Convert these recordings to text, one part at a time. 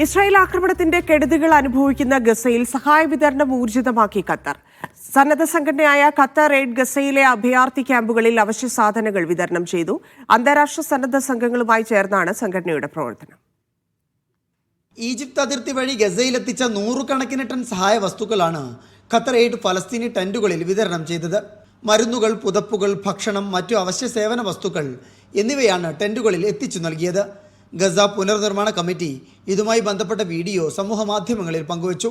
Israel ആക്രമണത്തിന്റെ കെടുതികൾ അനുഭവിക്കുന്ന ഗസയിൽ സഹായ വിതരണം ഊർജിതമാക്കി ഖത്തർ. സന്നദ്ധ സംഘടനയായ ഖത്തർ എയ്ഡ് ഗസയിലെ അഭയാർത്ഥി ക്യാമ്പുകളിൽ അവശ്യ സാധനങ്ങൾ വിതരണം ചെയ്തു. അന്താരാഷ്ട്ര സന്നദ്ധ സംഘങ്ങളുമായി ചേർന്നാണ് സംഘടനയുടെ പ്രവർത്തനം. ഈജിപ്ത് അതിർത്തി വഴി ഗസയിലെത്തിച്ച 100 കണക്കിന് ടൺ സഹായ വസ്തുക്കളാണ് ഖത്തർ എയ്ഡ് ഫലസ്തീനി ടെന്റുകളിൽ വിതരണം ചെയ്തത്. മരുന്നുകൾ, പുതപ്പുകൾ, ഭക്ഷണം, മറ്റു അവശ്യ സേവന വസ്തുക്കൾ എന്നിവയാണ് ടെന്റുകളിൽ എത്തിച്ചു നൽകിയത്. ഗസ പുനർനിർമ്മാണ കമ്മിറ്റി ഇതുമായി ബന്ധപ്പെട്ട വീഡിയോ സമൂഹ മാധ്യമങ്ങളിൽ പങ്കുവച്ചു.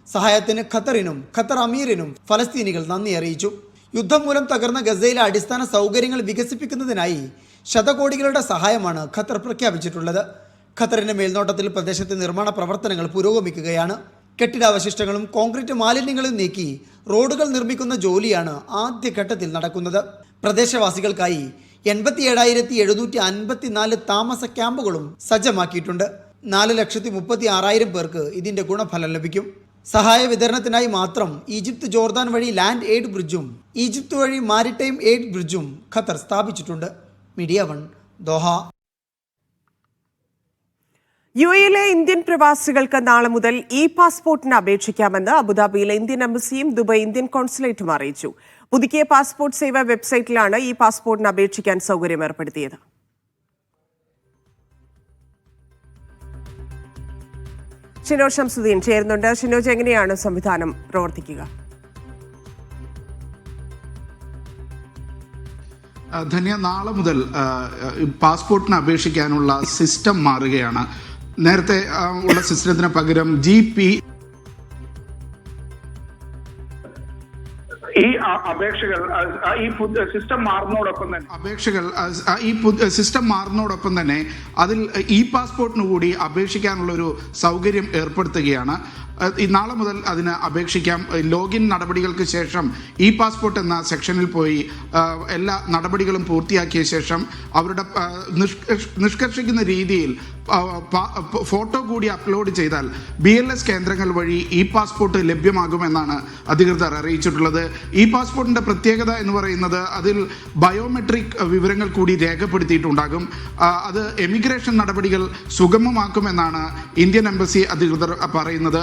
സഹായത്തിന് ഖത്തറിനും ഖത്തർ അമീറിനും ഫലസ്തീനികൾ നന്ദി അറിയിച്ചു. യുദ്ധം മൂലം തകർന്ന ഗസയിലെ അടിസ്ഥാന സൗകര്യങ്ങൾ വികസിപ്പിക്കുന്നതിനായി ശതകോടികളുടെ സഹായമാണ് ഖത്തർ പ്രഖ്യാപിച്ചിട്ടുള്ളത്. ഖത്തറിന്റെ മേൽനോട്ടത്തിൽ പ്രദേശത്തെ നിർമ്മാണ പ്രവർത്തനങ്ങൾ പുരോഗമിക്കുകയാണ്. കെട്ടിടാവശിഷ്ടങ്ങളും കോൺക്രീറ്റ് മാലിന്യങ്ങളും നീക്കി റോഡുകൾ നിർമ്മിക്കുന്ന ജോലിയാണ് ആദ്യഘട്ടത്തിൽ നടക്കുന്നത്. പ്രദേശവാസികൾക്കായി 87,754 താമസ ക്യാമ്പുകളും സജ്ജമാക്കിയിട്ടുണ്ട്. 4,36,000 പേർക്ക് ഇതിന്റെ ഗുണഫലം ലഭിക്കും. സഹായ വിതരണത്തിനായി മാത്രം ഈജിപ്ത് ജോർദാൻ വഴി ലാൻഡ് എയ്ഡ് ബ്രിഡ്ജും ഈജിപ്ത് വഴി മാരിടൈം എയ്ഡ് ബ്രിഡ്ജും ഖത്തർ സ്ഥാപിച്ചിട്ടുണ്ട്. Media 1 Doha. യുഎയിലെ ഇന്ത്യൻ പ്രവാസികൾക്ക് നാളെ മുതൽ ഇ പാസ്പോർട്ടിന് അപേക്ഷിക്കാമെന്ന് അബുദാബിയിലെ ഇന്ത്യൻ എംബസിയും ദുബായ് ഇന്ത്യൻ കോൺസുലേറ്റും അറിയിച്ചു. പുതുക്കിയ പാസ്പോർട്ട് സേവാ വെബ്സൈറ്റിലാണ് ഈ പാസ്പോർട്ടിന് അപേക്ഷിക്കാൻ സൗകര്യം ഏർപ്പെടുത്തിയത്. ഷിനോജ് ഷംസുദ്ദീൻ ചേരുന്നുണ്ട്. ഷിനോജ്, എങ്ങനെയാണ് സംവിധാനം പ്രവർത്തിക്കുക? ധന്യ, നാളെ മുതൽ പാസ്പോർട്ടിന് അപേക്ഷിക്കാനുള്ള സിസ്റ്റം മാറുകയാണ്. നേരത്തെ ഉള്ള സിസ്റ്റത്തിന് പകരം ഈ അപേക്ഷകൾ ഈ സിസ്റ്റം മാറുന്നതോടൊപ്പം തന്നെ അതിൽ ഇ പാസ്പോർട്ടിന് കൂടി അപേക്ഷിക്കാനുള്ള ഒരു സൗകര്യം ഏർപ്പെടുത്തുകയാണ്. നാളെ മുതൽ അതിന് അപേക്ഷിക്കാം. ലോഗിൻ നടപടികൾക്ക് ശേഷം ഇ പാസ്പോർട്ട് എന്ന സെക്ഷനിൽ പോയി എല്ലാ നടപടികളും പൂർത്തിയാക്കിയ ശേഷം അവരുടെ നിഷ്കർഷിക്കുന്ന രീതിയിൽ ഫോട്ടോ കൂടി അപ്ലോഡ് ചെയ്താൽ BLS കേന്ദ്രങ്ങൾ വഴി ഇ പാസ്പോർട്ട് ലഭ്യമാകുമെന്നാണ് അധികൃതർ അറിയിച്ചിട്ടുള്ളത്. ഇ പാസ്പോർട്ടിന്റെ പ്രത്യേകത എന്ന് പറയുന്നത് അതിൽ ബയോമെട്രിക് വിവരങ്ങൾ കൂടി രേഖപ്പെടുത്തിയിട്ടുണ്ടാകും. അത് എമിഗ്രേഷൻ നടപടികൾ സുഗമമാക്കുമെന്നാണ് ഇന്ത്യൻ എംബസി അധികൃതർ പറയുന്നത്.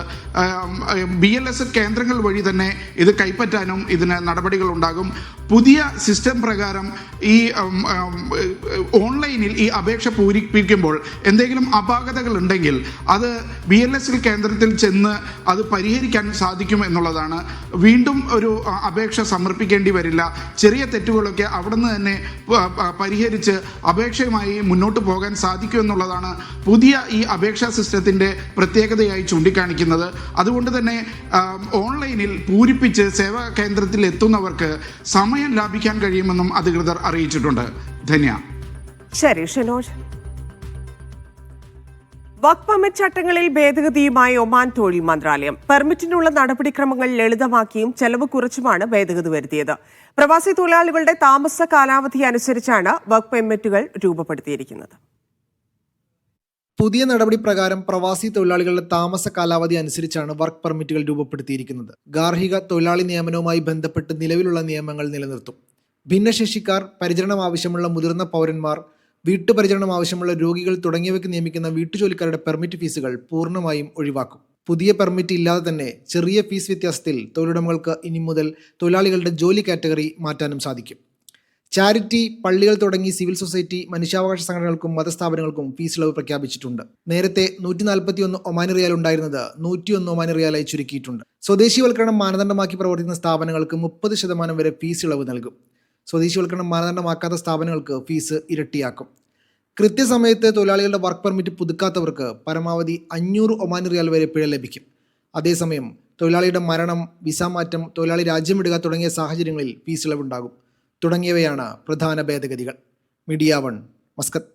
BLS കേന്ദ്രങ്ങൾ വഴി തന്നെ ഇത് കൈപ്പറ്റാനും ഇതിന് നടപടികൾ ഉണ്ടാകും. പുതിയ സിസ്റ്റം പ്രകാരം ഈ ഓൺലൈനിൽ ഈ അപേക്ഷ പൂരിപ്പിക്കുമ്പോൾ എന്തെങ്കിലും അപാകതകൾ ഉണ്ടെങ്കിൽ അത് BLS കേന്ദ്രത്തിൽ ചെന്ന് അത് പരിഹരിക്കാൻ സാധിക്കും എന്നുള്ളതാണ്. വീണ്ടും ഒരു അപേക്ഷ സമർപ്പിക്കേണ്ടി വരില്ല. ചെറിയ തെറ്റുകളൊക്കെ അവിടെ നിന്ന് തന്നെ പരിഹരിച്ച് അപേക്ഷയുമായി മുന്നോട്ട് പോകാൻ സാധിക്കും എന്നുള്ളതാണ് പുതിയ ഈ അപേക്ഷാ സിസ്റ്റത്തിൻ്റെ പ്രത്യേകതയായി ചൂണ്ടിക്കാണിക്കുന്നത്. അതുകൊണ്ട് തന്നെ ഓൺലൈനിൽ പൂരിപ്പിച്ച് സേവാ കേന്ദ്രത്തിൽ എത്തുന്നവർക്ക് സമയം ലാഭിക്കാൻ കഴിയുമെന്നും അധികൃതർ അറിയിച്ചിട്ടുണ്ട്. ധന്യ. ശരി ഷിനോജ്. വഖഫ് പെർമിറ്റ് ചട്ടങ്ങളിൽ ഭേദഗതിയുമായി ഒമാൻ തൊഴിൽ മന്ത്രാലയം. പെർമിറ്റിനുള്ള നടപടിക്രമങ്ങൾ ലളിതമാക്കിയും ചെലവ് കുറച്ചുമാണ് ഭേദഗതി വരുത്തിയത്. പ്രവാസി തൊഴിലാളികളുടെ താമസ കാലാവധി അനുസരിച്ചാണ് വഖഫ് പെർമിറ്റുകൾ രൂപപ്പെടുത്തിയിരിക്കുന്നത്. പുതിയ നടപടി പ്രകാരം പ്രവാസി തൊഴിലാളികളുടെ താമസ കാലാവധി അനുസരിച്ചാണ് വർക്ക് പെർമിറ്റുകൾ രൂപപ്പെടുത്തിയിരിക്കുന്നത്. ഗാർഹിക തൊഴിലാളി നിയമനവുമായി ബന്ധപ്പെട്ട് നിലവിലുള്ള നിയമങ്ങൾ നിലനിർത്തും. ഭിന്നശേഷിക്കാർ, പരിചരണം ആവശ്യമുള്ള മുതിർന്ന പൗരന്മാർ, വീട്ടുപരിചരണം ആവശ്യമുള്ള രോഗികൾ തുടങ്ങിയവയ്ക്ക് നിയമിക്കുന്ന വീട്ടുജോലിക്കാരുടെ പെർമിറ്റ് ഫീസുകൾ പൂർണ്ണമായും ഒഴിവാക്കും. പുതിയ പെർമിറ്റ് ഇല്ലാതെ തന്നെ ചെറിയ ഫീസ് വ്യത്യാസത്തിൽ തൊഴിലുടമകൾക്ക് ഇനി മുതൽ തൊഴിലാളികളുടെ ജോലി കാറ്റഗറി മാറ്റാനും സാധിക്കും. ചാരിറ്റി, പള്ളികൾ തുടങ്ങി സിവിൽ സൊസൈറ്റി, മനുഷ്യാവകാശ സംഘടനകൾക്കും മതസ്ഥാപനങ്ങൾക്കും ഫീസ് ഇളവ് പ്രഖ്യാപിച്ചിട്ടുണ്ട്. നേരത്തെ 141 ഒമാനി റിയാൽ ഉണ്ടായിരുന്നത് 101 ഒമാനി റിയാലായി ചുരുക്കിയിട്ടുണ്ട്. സ്വദേശീവൽക്കരണം മാനദണ്ഡമാക്കി പ്രവർത്തിക്കുന്ന സ്ഥാപനങ്ങൾക്ക് 30% വരെ ഫീസ് ഇളവ് നൽകും. സ്വദേശീവൽക്കരണം മാനദണ്ഡമാക്കാത്ത സ്ഥാപനങ്ങൾക്ക് ഫീസ് ഇരട്ടിയാക്കും. കൃത്യസമയത്ത് തൊഴിലാളികളുടെ വർക്ക് പെർമിറ്റ് പുതുക്കാത്തവർക്ക് പരമാവധി 500 ഒമാനി റിയാൽ വരെ പിഴ ലഭിക്കും. അതേസമയം തൊഴിലാളിയുടെ മരണം, വിസ മാറ്റം, തൊഴിലാളി രാജ്യം വിടുക തുടങ്ങിയ സാഹചര്യങ്ങളിൽ ഫീസ് ഇളവുണ്ടാകും. തുടങ്ങിയവയാണ് പ്രധാന ഭേദഗതികൾ. Media 1 Muscat.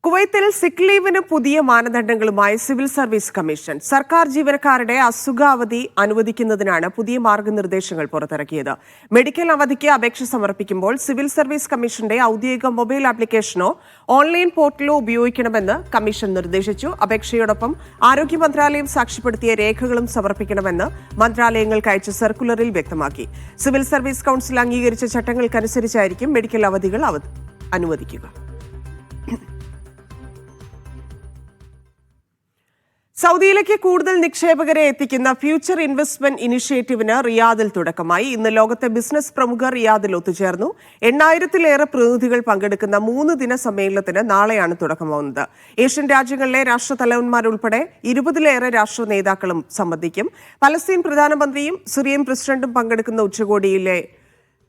കുവൈത്തിൽ സിക്ക് ലീവിന് പുതിയ മാനദണ്ഡങ്ങളുമായി സിവിൽ സർവീസ് കമ്മീഷൻ. സർക്കാർ ജീവനക്കാരുടെ അസുഖാവധി അനുവദിക്കുന്നതിനാണ് പുതിയ മാർഗനിർദ്ദേശങ്ങൾ പുറത്തിറക്കിയത്. മെഡിക്കൽ അവധിക്ക് അപേക്ഷ സമർപ്പിക്കുമ്പോൾ സിവിൽ സർവീസ് കമ്മീഷന്റെ ഔദ്യോഗിക മൊബൈൽ ആപ്ലിക്കേഷനോ ഓൺലൈൻ പോർട്ടലോ ഉപയോഗിക്കണമെന്ന് കമ്മീഷൻ നിർദ്ദേശിച്ചു. അപേക്ഷയോടൊപ്പം ആരോഗ്യ മന്ത്രാലയം സാക്ഷ്യപ്പെടുത്തിയ രേഖകളും സമർപ്പിക്കണമെന്ന് മന്ത്രാലയങ്ങൾക്ക് അയച്ച സർക്കുലറിൽ വ്യക്തമാക്കി. സിവിൽ സർവീസ് കൗൺസിൽ അംഗീകരിച്ച ചട്ടങ്ങൾക്കനുസരിച്ചായിരിക്കും മെഡിക്കൽ അവധികൾ അനുവദിക്കുക. സൗദിയിലേക്ക് കൂടുതൽ നിക്ഷേപകരെ എത്തിക്കുന്ന ഫ്യൂച്ചർ ഇൻവെസ്റ്റ്മെന്റ് ഇനിഷ്യേറ്റീവിന് റിയാദിൽ തുടക്കമായി. ഇന്ന് ലോകത്തെ ബിസിനസ് പ്രമുഖർ റിയാദിൽ ഒത്തുചേർന്നു. 8,000-ലേറെ പ്രതിനിധികൾ പങ്കെടുക്കുന്ന 3 ദിന സമ്മേളനത്തിന് നാളെയാണ് തുടക്കമാവുന്നത്. ഏഷ്യൻ രാജ്യങ്ങളിലെ രാഷ്ട്രതലവന്മാരുൾപ്പെടെ 20-ലേറെ രാഷ്ട്ര നേതാക്കളും സംബന്ധിക്കും. പലസ്തീൻ പ്രധാനമന്ത്രിയും സിറിയൻ പ്രസിഡന്റും പങ്കെടുക്കുന്ന ഉച്ചകോടിയിലെ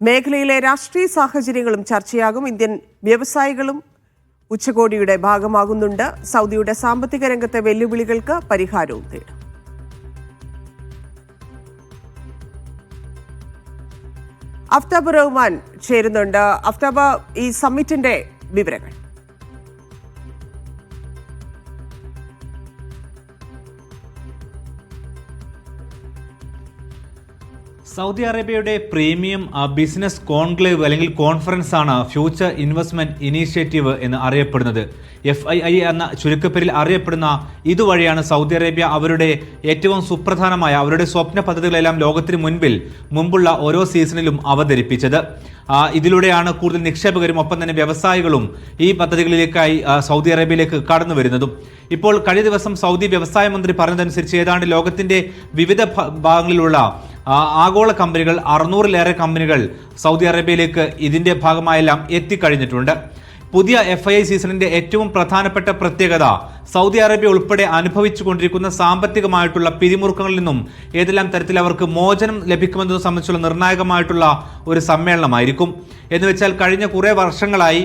മേഖലയിലെ രാഷ്ട്രീയ സാഹചര്യങ്ങളും ചർച്ചയാകും. ഇന്ത്യൻ വ്യവസായികളും ഉച്ചകോടിയുടെ ഭാഗമാകുന്നുണ്ട്. സൗദിയുടെ സാമ്പത്തിക രംഗത്തെ വെല്ലുവിളികൾക്ക് പരിഹാരവും തേടും. അഫ്താബ് റഹ്മാൻ ചേരുന്നുണ്ട്. അഫ്താബ്, ഈ സമ്മിറ്റിന്റെ വിവരങ്ങൾ. സൗദി അറേബ്യയുടെ പ്രീമിയം ബിസിനസ് കോൺക്ലേവ് അല്ലെങ്കിൽ കോൺഫറൻസ് ആണ് ഫ്യൂച്ചർ ഇൻവെസ്റ്റ്മെന്റ് ഇനീഷ്യേറ്റീവ് എന്ന് അറിയപ്പെടുന്നത്. FII എന്ന ചുരുക്കപ്പേരിൽ അറിയപ്പെടുന്ന ഇതുവഴിയാണ് സൗദി അറേബ്യ അവരുടെ ഏറ്റവും സുപ്രധാനമായ അവരുടെ സ്വപ്ന പദ്ധതികളെല്ലാം ലോകത്തിന് മുമ്പുള്ള ഓരോ സീസണിലും അവതരിപ്പിച്ചത്. ഇതിലൂടെയാണ് കൂടുതൽ നിക്ഷേപകരും ഒപ്പം തന്നെ വ്യവസായികളും ഈ പദ്ധതികളിലേക്കായി സൗദി അറേബ്യയിലേക്ക് കടന്നു വരുന്നതും. ഇപ്പോൾ കഴിഞ്ഞ ദിവസം സൗദി വ്യവസായ മന്ത്രി പറഞ്ഞതനുസരിച്ച് ഏതാണ്ട് ലോകത്തിന്റെ വിവിധ ഭാഗങ്ങളിലുള്ള ആഗോള കമ്പനികൾ 600-ലേറെ കമ്പനികൾ സൗദി അറേബ്യയിലേക്ക് ഇതിന്റെ ഭാഗമായെല്ലാം എത്തിക്കഴിഞ്ഞിട്ടുണ്ട്. പുതിയ FII സീസണിന്റെ ഏറ്റവും പ്രധാനപ്പെട്ട പ്രത്യേകത സൗദി അറേബ്യ ഉൾപ്പെടെ അനുഭവിച്ചുകൊണ്ടിരിക്കുന്ന സാമ്പത്തികമായിട്ടുള്ള പിരിമുറുക്കങ്ങളിൽ നിന്നും ഏതെല്ലാം തരത്തിൽ അവർക്ക് മോചനം ലഭിക്കുമെന്നത് സംബന്ധിച്ചുള്ള നിർണായകമായിട്ടുള്ള ഒരു സമ്മേളനമായിരിക്കും. എന്നുവെച്ചാൽ കഴിഞ്ഞ കുറേ വർഷങ്ങളായി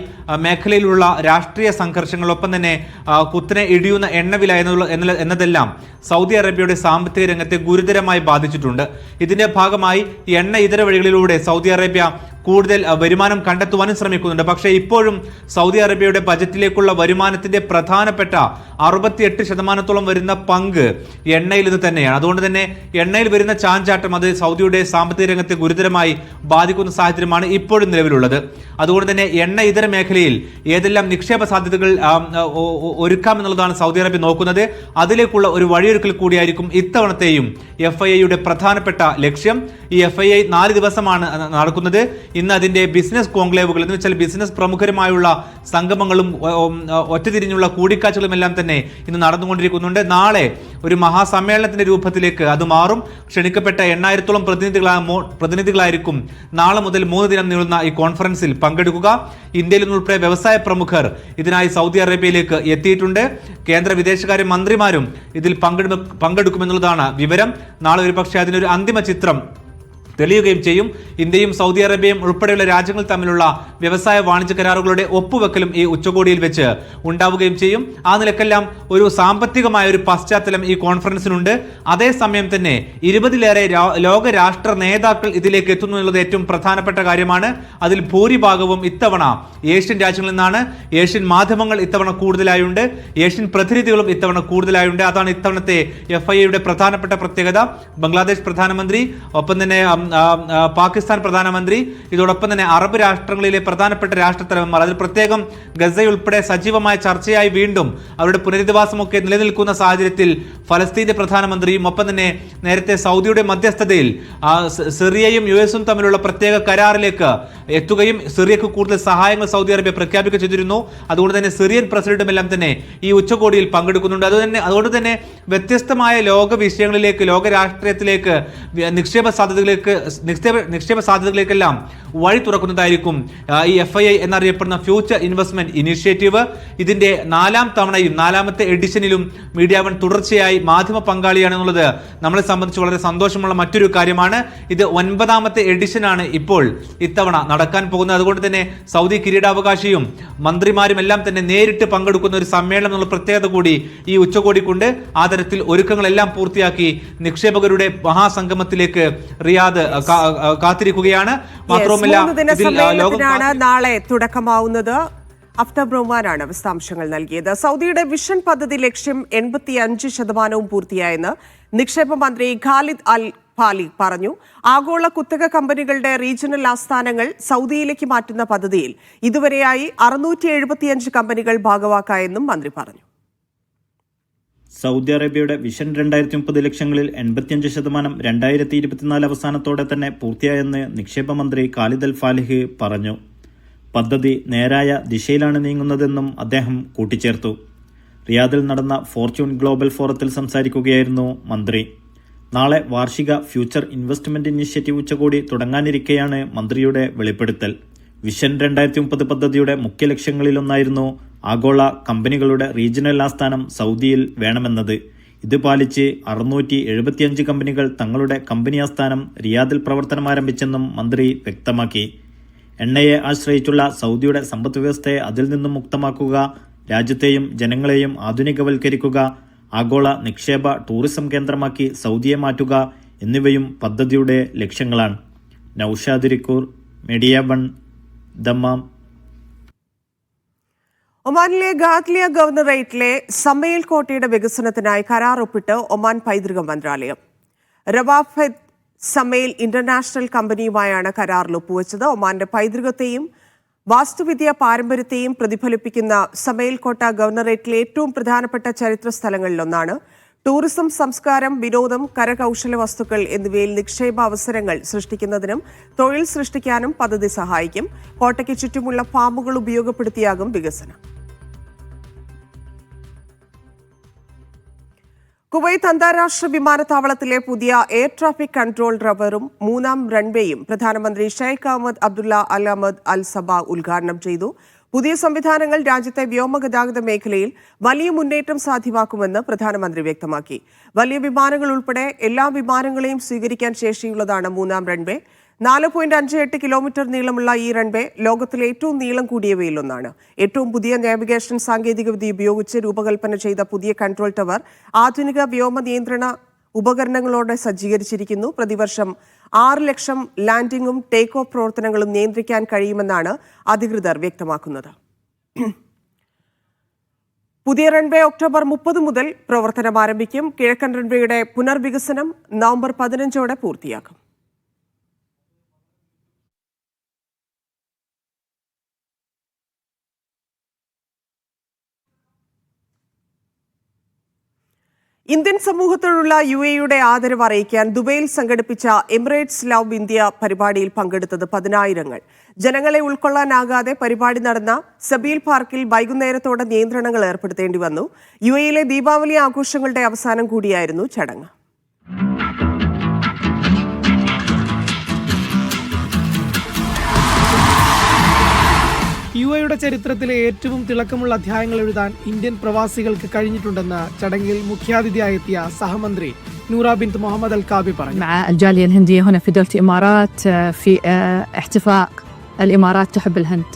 മേഖലയിലുള്ള രാഷ്ട്രീയ സംഘർഷങ്ങളൊപ്പം തന്നെ കുത്തനെ ഇടിയുന്ന എണ്ണവില എന്നതെല്ലാം സൗദി അറേബ്യയുടെ സാമ്പത്തിക രംഗത്തെ ഗുരുതരമായി ബാധിച്ചിട്ടുണ്ട്. ഇതിന്റെ ഭാഗമായി എണ്ണ ഇതര വഴികളിലൂടെ സൗദി അറേബ്യ കൂടുതൽ വരുമാനം കണ്ടെത്തുവാനും ശ്രമിക്കുന്നുണ്ട്. പക്ഷേ ഇപ്പോഴും സൗദി അറേബ്യയുടെ ബജറ്റിലേക്കുള്ള വരുമാനത്തിന്റെ പ്രധാനപ്പെട്ട 68% വരുന്ന പങ്ക് എണ്ണയിൽ ഇത് തന്നെയാണ്. അതുകൊണ്ട് തന്നെ എണ്ണയിൽ വരുന്ന ചാഞ്ചാട്ടം അത് സൗദിയുടെ സാമ്പത്തിക രംഗത്തെ ഗുരുതരമായി ബാധിക്കുന്ന സാഹചര്യമാണ് ഇപ്പോഴും നിലവിലുള്ളത്. അതുകൊണ്ട് തന്നെ എണ്ണ ഇതര മേഖലയിൽ ഏതെല്ലാം നിക്ഷേപ സാധ്യതകൾ ഒരുക്കാമെന്നുള്ളതാണ് സൗദി അറേബ്യ നോക്കുന്നത്. അതിലേക്കുള്ള ഒരു വഴിയൊരുക്കൽ കൂടിയായിരിക്കും ഇത്തവണത്തെയും FIIയുടെ പ്രധാനപ്പെട്ട ലക്ഷ്യം. ഈ FII 4 ദിവസമാണ് നടക്കുന്നത്. ഇന്ന് അതിന്റെ ബിസിനസ് കോൺക്ലേവുകൾ എന്ന് വെച്ചാൽ ബിസിനസ് പ്രമുഖരുമായുള്ള സംഗമങ്ങളും ഒറ്റതിരിഞ്ഞുള്ള കൂടിക്കാഴ്ചകളും എല്ലാം തന്നെ ഇന്ന് നടന്നുകൊണ്ടിരിക്കുന്നുണ്ട്. നാളെ ഒരു മഹാസമ്മേളനത്തിന്റെ രൂപത്തിലേക്ക് അത് മാറും. ക്ഷണിക്കപ്പെട്ട 8,000-ഓളം പ്രതിനിധികളായിരിക്കും നാളെ മുതൽ 3 ദിനം നീളുന്ന ഈ കോൺഫറൻസിൽ പങ്കെടുക്കുക. ഇന്ത്യയിൽ നിന്നുൾപ്പെടെ വ്യവസായ പ്രമുഖർ ഇതിനായി സൗദി അറേബ്യയിലേക്ക് എത്തിയിട്ടുണ്ട്. കേന്ദ്ര വിദേശകാര്യ മന്ത്രിമാരും ഇതിൽ പങ്കെടുക്കുമെന്നുള്ളതാണ് വിവരം. നാളെ ഒരുപക്ഷെ അതിനൊരു അന്തിമ ചിത്രം തെളിയുകയും ചെയ്യും. ഇന്ത്യയും സൗദി അറേബ്യയും ഉൾപ്പെടെയുള്ള രാജ്യങ്ങൾ തമ്മിലുള്ള വ്യവസായ വാണിജ്യ കരാറുകളുടെ ഒപ്പുവെക്കലും ഈ ഉച്ചകോടിയിൽ വെച്ച് ഉണ്ടാവുകയും ചെയ്യും. ആ നിലക്കെല്ലാം ഒരു സാമ്പത്തികമായ ഒരു പശ്ചാത്തലം ഈ കോൺഫറൻസിനുണ്ട്. അതേസമയം തന്നെ 20-ലേറെ ലോക രാഷ്ട്ര നേതാക്കൾ ഇതിലേക്ക് എത്തുന്നു എന്നുള്ളത് ഏറ്റവും പ്രധാനപ്പെട്ട കാര്യമാണ്. അതിൽ ഭൂരിഭാഗവും ഇത്തവണ ഏഷ്യൻ രാജ്യങ്ങളിൽ നിന്നാണ്. ഏഷ്യൻ മാധ്യമങ്ങൾ ഇത്തവണ കൂടുതലായുണ്ട്. ഏഷ്യൻ പ്രതിനിധികളും ഇത്തവണ കൂടുതലായുണ്ട്. അതാണ് ഇത്തവണത്തെ FIIയുടെ പ്രധാനപ്പെട്ട പ്രത്യേകത. ബംഗ്ലാദേശ് പ്രധാനമന്ത്രി, ഒപ്പം തന്നെ പാകിസ്ഥാൻ പ്രധാനമന്ത്രി, ഇതോടൊപ്പം തന്നെ അറബ് രാഷ്ട്രങ്ങളിലെ പ്രധാനപ്പെട്ട രാഷ്ട്രത്തലവന്മാർ, അതിൽ പ്രത്യേകം ഗസയുൾപ്പെടെ സജീവമായ ചർച്ചയായി വീണ്ടും അവരുടെ പുനരധിവാസമൊക്കെ നിലനിൽക്കുന്ന സാഹചര്യത്തിൽ ഫലസ്തീന്റെ പ്രധാനമന്ത്രിയും ഒപ്പം തന്നെ നേരത്തെ സൗദിയുടെ മധ്യസ്ഥതയിൽ സിറിയയും US-ഉം തമ്മിലുള്ള പ്രത്യേക കരാറിലേക്ക് എത്തുകയും സിറിയക്ക് കൂടുതൽ സഹായങ്ങൾ സൗദി അറേബ്യ പ്രഖ്യാപിക്കുകയും ചെയ്തിരുന്നു. അതുകൊണ്ട് തന്നെ സിറിയൻ പ്രസിഡന്റും എല്ലാം തന്നെ ഈ ഉച്ചകോടിയിൽ പങ്കെടുക്കുന്നുണ്ട്. അതുകൊണ്ട് തന്നെ വ്യത്യസ്തമായ ലോക വിഷയങ്ങളിലേക്ക്, ലോക രാഷ്ട്രീയത്തിലേക്ക്, നിക്ഷേപ സാധ്യതകളിലേക്കെല്ലാം വഴി തുറക്കുന്നതായിരിക്കും ഈ FII എന്നറിയപ്പെടുന്ന ഫ്യൂച്ചർ ഇൻവെസ്റ്റ്മെന്റ് ഇനീഷ്യേറ്റീവ്. ഇതിന്റെ 4ാം തവണയും 4ാമത്തെ എഡിഷനിലും മീഡിയ വൺ തുടർച്ചയായി മാധ്യമ പങ്കാളിയാണെന്നുള്ളത് നമ്മളെ സംബന്ധിച്ച് വളരെ സന്തോഷമുള്ള മറ്റൊരു കാര്യമാണ്. ഇത് 9ാമത്തെ എഡിഷനാണ് ഇപ്പോൾ ഇത്തവണ നടക്കാൻ പോകുന്നത്. അതുകൊണ്ട് തന്നെ സൗദി കിരീടാവകാശിയും മന്ത്രിമാരും എല്ലാം തന്നെ നേരിട്ട് പങ്കെടുക്കുന്ന ഒരു സമ്മേളനം എന്നുള്ള പ്രത്യേകത കൂടി ഈ ഉച്ചകോടിക്കുണ്ട്. ആ തരത്തിൽ ഒരുക്കങ്ങളെല്ലാം പൂർത്തിയാക്കി നിക്ഷേപകരുടെ മഹാസംഗമത്തിലേക്ക് റിയാദ് കാത്തിരിക്കുകയാണ്. മാത്രവുമല്ല, നാളെ തുടക്കമാവുന്നത്. അഫ്താബ് റഹ്മാനാണ് വിശദാംശങ്ങൾ നൽകിയത്. സൗദിയുടെ വിഷൻ പദ്ധതി ലക്ഷ്യം 85% പൂർത്തിയായെന്ന് നിക്ഷേപ മന്ത്രി ഖാലിദ് അൽ ഫാലി പറഞ്ഞു. ആഗോള കുത്തക കമ്പനികളുടെ റീജിയണൽ ആസ്ഥാനങ്ങൾ സൗദിയിലേക്ക് മാറ്റുന്ന പദ്ധതിയിൽ ഇതുവരെയായി 675 കമ്പനികൾ ഭാഗവാക്കായെന്നും മന്ത്രി പറഞ്ഞു. സൗദി അറേബ്യയുടെ വിഷൻ 2030 ലക്ഷ്യങ്ങളിൽ 85% 2024 അവസാനത്തോടെ തന്നെ പൂർത്തിയായെന്ന് നിക്ഷേപ മന്ത്രി ഖാലിദ് അൽ ഫാലിഹ് പറഞ്ഞു. പദ്ധതി നേരായ ദിശയിലാണ് നീങ്ങുന്നതെന്നും അദ്ദേഹം കൂട്ടിച്ചേർത്തു. റിയാദിൽ നടന്ന ഫോർച്യൂൺ ഗ്ലോബൽ ഫോറത്തിൽ സംസാരിക്കുകയായിരുന്നു മന്ത്രി. നാളെ വാർഷിക ഫ്യൂച്ചർ ഇൻവെസ്റ്റ്മെന്റ് ഇനിഷ്യേറ്റീവ് ഉച്ചകോടി തുടങ്ങാനിരിക്കെയാണ് മന്ത്രിയുടെ വെളിപ്പെടുത്തൽ. വിഷൻ 2030 പദ്ധതിയുടെ മുഖ്യ ലക്ഷ്യങ്ങളിലൊന്നായിരുന്നു ആഗോള കമ്പനികളുടെ റീജിയണൽ ആസ്ഥാനം സൗദിയിൽ വേണമെന്നത്. ഇത് പാലിച്ച് 675 കമ്പനികൾ തങ്ങളുടെ കമ്പനി ആസ്ഥാനം റിയാദിൽ പ്രവർത്തനം ആരംഭിച്ചെന്നും മന്ത്രി വ്യക്തമാക്കി. എണ്ണയെ ആശ്രയിച്ചുള്ള സൗദിയുടെ സമ്പദ് വ്യവസ്ഥയെ അതിൽ നിന്നും മുക്തമാക്കുക, രാജ്യത്തെയും ജനങ്ങളെയും ആധുനികവൽക്കരിക്കുക, ആഗോള നിക്ഷേപ ടൂറിസം കേന്ദ്രമാക്കി സൗദിയെ മാറ്റുക എന്നിവയും പദ്ധതിയുടെ ലക്ഷ്യങ്ങളാണ്. Naushad Irikkur, Media 1, Dammam. ഒമാനിലെ ഗാദ്ലിയ ഗവർണറേറ്റിലെ സമേൽ കോട്ടയുടെ വികസനത്തിനായി കരാർ ഒപ്പിട്ട് ഒമാൻ പൈതൃക മന്ത്രാലയം. റവാഫെദ് സമേൽ ഇന്റർനാഷണൽ കമ്പനിയുമായാണ് കരാറിൽ ഒപ്പുവെച്ചത്. ഒമാന്റെ പൈതൃകത്തെയും വാസ്തുവിദ്യ പാരമ്പര്യത്തെയും പ്രതിഫലിപ്പിക്കുന്ന സമേൽ കോട്ട ഗവർണറേറ്റിലെ ഏറ്റവും പ്രധാനപ്പെട്ട ചരിത്ര സ്ഥലങ്ങളിലൊന്നാണ്. ടൂറിസം, സംസ്കാരം, വിനോദം, കരകൗശല വസ്തുക്കൾ എന്നിവയിൽ നിക്ഷേപ അവസരങ്ങൾ സൃഷ്ടിക്കുന്നതിനും തൊഴിൽ സൃഷ്ടിക്കാനും പദ്ധതി സഹായിക്കും. കോട്ടയ്ക്ക് ചുറ്റുമുള്ള ഫാമുകൾ ഉപയോഗപ്പെടുത്തിയാകും വികസനം. കുവൈത്ത് അന്താരാഷ്ട്ര വിമാനത്താവളത്തിലെ പുതിയ എയർ ട്രാഫിക് കൺട്രോൾ ടവറും 3ാം റൺവേയും പ്രധാനമന്ത്രി ഷെയ്ഖ് അഹമ്മദ് അബ്ദുള്ള അൽ അഹമ്മദ് അൽ സബ ഉദ്ഘാടനം ചെയ്തു. പുതിയ സംവിധാനങ്ങൾ രാജ്യത്തെ വ്യോമഗതാഗത മേഖലയിൽ വലിയ മുന്നേറ്റം സാധ്യമാക്കുമെന്ന് പ്രധാനമന്ത്രി വ്യക്തമാക്കി. വലിയ വിമാനങ്ങൾ ഉൾപ്പെടെ എല്ലാ വിമാനങ്ങളെയും സ്വീകരിക്കാൻ ശേഷിയുള്ളതാണ് 3ാം റൺവേ. 4.58 കിലോമീറ്റർ നീളമുള്ള ഈ റൺവേ ലോകത്തിലെ ഏറ്റവും നീളം കൂടിയവയിലൊന്നാണ്. ഏറ്റവും പുതിയ നാവിഗേഷൻ സാങ്കേതികവിദ്യ ഉപയോഗിച്ച് രൂപകൽപ്പന ചെയ്ത പുതിയ കൺട്രോൾ ടവർ ആധുനിക വ്യോമ നിയന്ത്രണ ഉപകരണങ്ങളോടെ സജ്ജീകരിച്ചിരിക്കുന്നു. പ്രതിവർഷം 6 ലക്ഷം ലാൻഡിംഗും ടേക്ക് ഓഫ് പ്രവർത്തനങ്ങളും നിയന്ത്രിക്കാൻ കഴിയുമെന്നാണ് അധികൃതർ വ്യക്തമാക്കുന്നത്. പുതിയ റൺവേ ഒക്ടോബർ 30 മുതൽ പ്രവർത്തനം ആരംഭിക്കും. കിഴക്കൻ റൺവേയുടെ പുനർവികസനം നവംബർ 15ഓടെ പൂർത്തിയാക്കും. ഇന്ത്യൻ സമൂഹത്തോടുള്ള UAEയുടെ ആദരവ് അറിയിക്കാൻ ദുബൈയിൽ സംഘടിപ്പിച്ച എമിറേറ്റ്സ് ലവ് ഇന്ത്യ പരിപാടിയിൽ പങ്കെടുത്തത് 10,000. ജനങ്ങളെ ഉൾക്കൊള്ളാനാകാതെ പരിപാടി നടന്ന സബീൽ പാർക്കിൽ വൈകുന്നേരത്തോടെ നിയന്ത്രണങ്ങൾ ഏർപ്പെടുത്തേണ്ടി വന്നു. UAEയിലെ ദീപാവലി ആഘോഷങ്ങളുടെ അവസാനം കൂടിയായിരുന്നു ചടങ്ങ്. UAEയുടെ ചരിത്രത്തിലെ ഏറ്റവും തിളക്കമുള്ള അധ്യായങ്ങൾ എഴുതാൻ ഇന്ത്യൻ പ്രവാസികൾക്ക് കഴിഞ്ഞിട്ടുണ്ടെന്ന് ചടങ്ങിൽ മുഖ്യാതിഥിയായി എത്തിയ സഹമന്ത്രി നൂറ ബിൻത് മുഹമ്മദ് അൽ കാബി പറഞ്ഞു. مع الجالية الهندية هنا في دولة الإمارات في احتفاء الإمارات تحب الهند.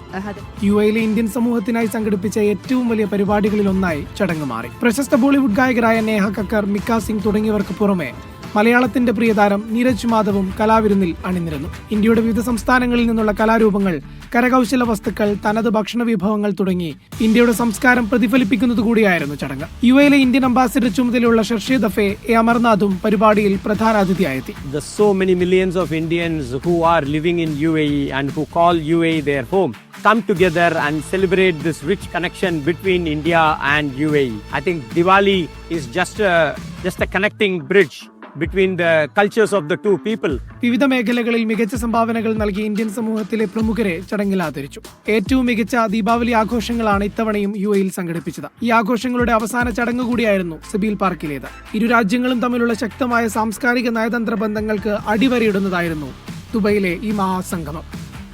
UAEയിലെ ഇന്ത്യൻ സമൂഹത്തിനായി സംഘടിപ്പിച്ച ഏറ്റവും വലിയ പരിപാടികളിൽ ഒന്നായി ചടങ്ങ് മാറി. പ്രശസ്ത ബോളിവുഡ് ഗായകരായ നേഹ കക്കർ, മിക്ക സിംഗ് തുടങ്ങിയവർക്ക് പുറമെ മലയാളത്തിന്റെ പ്രിയതാരം നീരജ് മാധവും കലാവിരുന്നിൽ അണിനിരന്നു. ഇന്ത്യയുടെ വിവിധ സംസ്ഥാനങ്ങളിൽ നിന്നുള്ള കലാരൂപങ്ങൾ, കരകൗശല വസ്തുക്കൾ, തനത് ഭക്ഷണ വിഭവങ്ങൾ തുടങ്ങി ഇന്ത്യയുടെ സംസ്കാരം പ്രതിഫലിപ്പിക്കുന്നത് കൂടിയായിരുന്നു ചടങ്ങ്. UAEയിലെ ഇന്ത്യൻ അംബാസിഡർ ചുമതലയുള്ള ഷർഷീദ് അഫെ അമർനാഥും പരിപാടിയിൽ പ്രധാനാതിഥിയായെത്തി. There's so many millions of Indians who are living in UAE and who call UAE their home come together and celebrate this rich connection between India and UAE. I think Diwali is just a connecting bridge between the cultures of the two people. വിവിധ മേഖലകളിൽ മികച്ച സംഭാവനകൾ നൽകി Indian സമൂഹത്തിലെ പ്രമുഖരെ ചടങ്ങിൽ ആദരിച്ചു. ഏറ്റവും മികച്ച ദീപാവലി ആഘോഷങ്ങളാണ് ഇത്തവണയും UAEയിൽ സംഘടിപ്പിച്ചത്. ഈ ആഘോഷങ്ങളുടെ അവസാന ചടങ്ങ് കൂടിയായിരുന്നു സബീൽ പാർക്കിലേത്. ഇരു രാജ്യങ്ങളും തമ്മിലുള്ള ശക്തമായ സാംസ്കാരിക നയതന്ത്ര ബന്ധങ്ങൾക്ക് അടിവരയിടുന്നതായിരുന്നു ദുബൈയിലെ ഈ മഹാസംഗമം.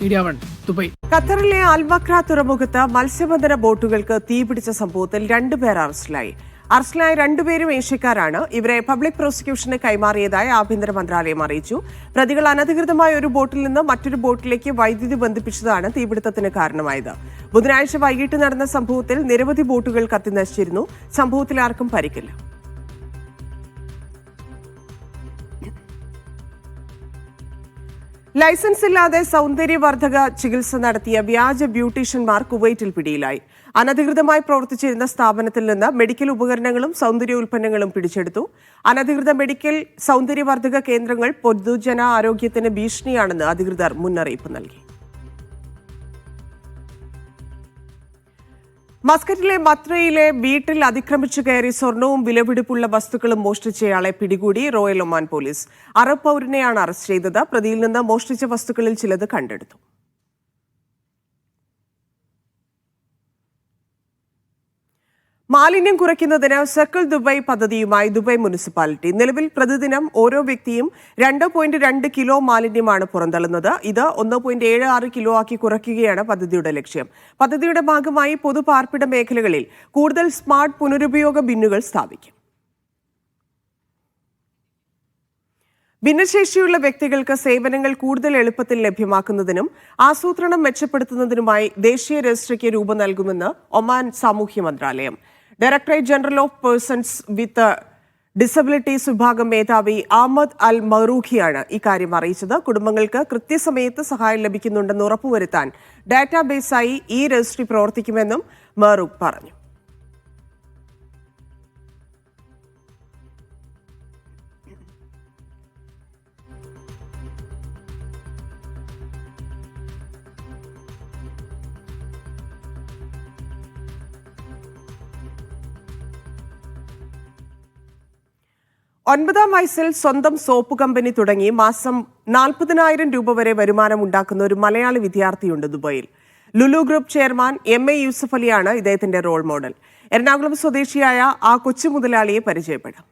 Media 1, Dubai. ഖത്തറിലെ അൽവക്ര തുറമുഖത്ത് മത്സ്യബന്ധന ബോട്ടുകൾക്ക് തീപിടിച്ച സംഭവത്തിൽ 2 പേർ അറസ്റ്റിലായ 2 പേരും ഏഷ്യക്കാരാണ്. ഇവരെ പബ്ലിക് പ്രോസിക്യൂഷന് കൈമാറിയതായി ആഭ്യന്തര മന്ത്രാലയം അറിയിച്ചു. പ്രതികൾ അനധികൃതമായ ഒരു ബോട്ടിൽ നിന്ന് മറ്റൊരു ബോട്ടിലേക്ക് വൈദ്യുതി ബന്ധിപ്പിച്ചതാണ് തീപിടുത്തത്തിന് കാരണമായത്. ബുധനാഴ്ച വൈകിട്ട് നടന്ന സംഭവത്തിൽ നിരവധി ബോട്ടുകൾ കത്തിനശിച്ചിരുന്നു. സംഭവത്തിൽ ആർക്കും പരിക്കില്ല. ലൈസൻസ് ഇല്ലാതെ സൗന്ദര്യവർദ്ധക ചികിത്സ നടത്തിയ വ്യാജ ബ്യൂട്ടീഷ്യന്മാർ കുവൈറ്റിൽ പിടിയിലായി. അനധികൃതമായി പ്രവർത്തിച്ചിരുന്ന സ്ഥാപനത്തിൽ നിന്ന് മെഡിക്കൽ ഉപകരണങ്ങളും സൗന്ദര്യ ഉൽപ്പന്നങ്ങളും പിടിച്ചെടുത്തു. അനധികൃത മെഡിക്കൽ സൗന്ദര്യവർദ്ധക കേന്ദ്രങ്ങൾ പൊതുജന ആരോഗ്യത്തിന് ഭീഷണിയാണെന്ന് അധികൃതർ മുന്നറിയിപ്പ് നൽകി. മസ്കറ്റിലെ മത്രയിലെ വീട്ടിൽ അതിക്രമിച്ചു കയറി സ്വർണവും വിലപിടിപ്പുള്ള വസ്തുക്കളും മോഷ്ടിച്ചയാളെ പിടികൂടി റോയൽ ഒമാൻ പോലീസ്. അറബ് പൗരനെയാണ് അറസ്റ്റ് ചെയ്തത്. പ്രതിയിൽ നിന്ന് മോഷ്ടിച്ച വസ്തുക്കളിൽ ചിലത് കണ്ടെടുത്തു. മാലിന്യം കുറയ്ക്കുന്നതിന് സർക്കിൾ ദുബൈ പദ്ധതിയുമായി ദുബൈ മുനിസിപ്പാലിറ്റി. നിലവിൽ പ്രതിദിനം ഓരോ വ്യക്തിയും 2.2 കിലോ മാലിന്യമാണ് പുറന്തള്ളുന്നത്. ഇത് 1.76 കിലോ ആക്കി കുറയ്ക്കുകയാണ് പദ്ധതിയുടെ ലക്ഷ്യം. പദ്ധതിയുടെ ഭാഗമായി പൊതുപാർപ്പിട മേഖലകളിൽ കൂടുതൽ സ്മാർട്ട് പുനരുപയോഗ ബിന്നുകൾ സ്ഥാപിക്കും. ഭിന്നശേഷിയുള്ള വ്യക്തികൾക്ക് സേവനങ്ങൾ കൂടുതൽ എളുപ്പത്തിൽ ലഭ്യമാക്കുന്നതിനും ആസൂത്രണം മെച്ചപ്പെടുത്തുന്നതിനുമായി ദേശീയ രജിസ്ട്രിക്ക് രൂപം നൽകുമെന്ന് ഒമാൻ സാമൂഹ്യ മന്ത്രാലയം. Directorate general of persons with disabilities വിഭാഗം മേധാവി അഹമ്മദ് അൽ മറൂഖിയാണ് ഇക്കാര്യം അറിയിച്ചത്. കുടുംബങ്ങൾക്ക് കൃത്യസമയത്ത് സഹായം ലഭിക്കുന്നുണ്ടെന്ന് ഉറപ്പുവരുത്താൻ ഡാറ്റാബേസായി ഈ രജിസ്ട്രി പ്രവർത്തിക്കുമെന്നും മറൂഖ് പറഞ്ഞു. ഒൻപതാം വയസ്സിൽ സ്വന്തം സോപ്പ് കമ്പനി തുടങ്ങി മാസം 40,000 രൂപ വരെ വരുമാനം ഉണ്ടാക്കുന്ന ഒരു മലയാളി വിദ്യാർത്ഥിയുണ്ട് ദുബായിൽ. Lulu group chairman MA Yusuf അലിയാണ് ഇദ്ദേഹത്തിന്റെ റോൾ മോഡൽ. എറണാകുളം സ്വദേശിയായ ആ കൊച്ചു മുതലാളിയെ പരിചയപ്പെടാം.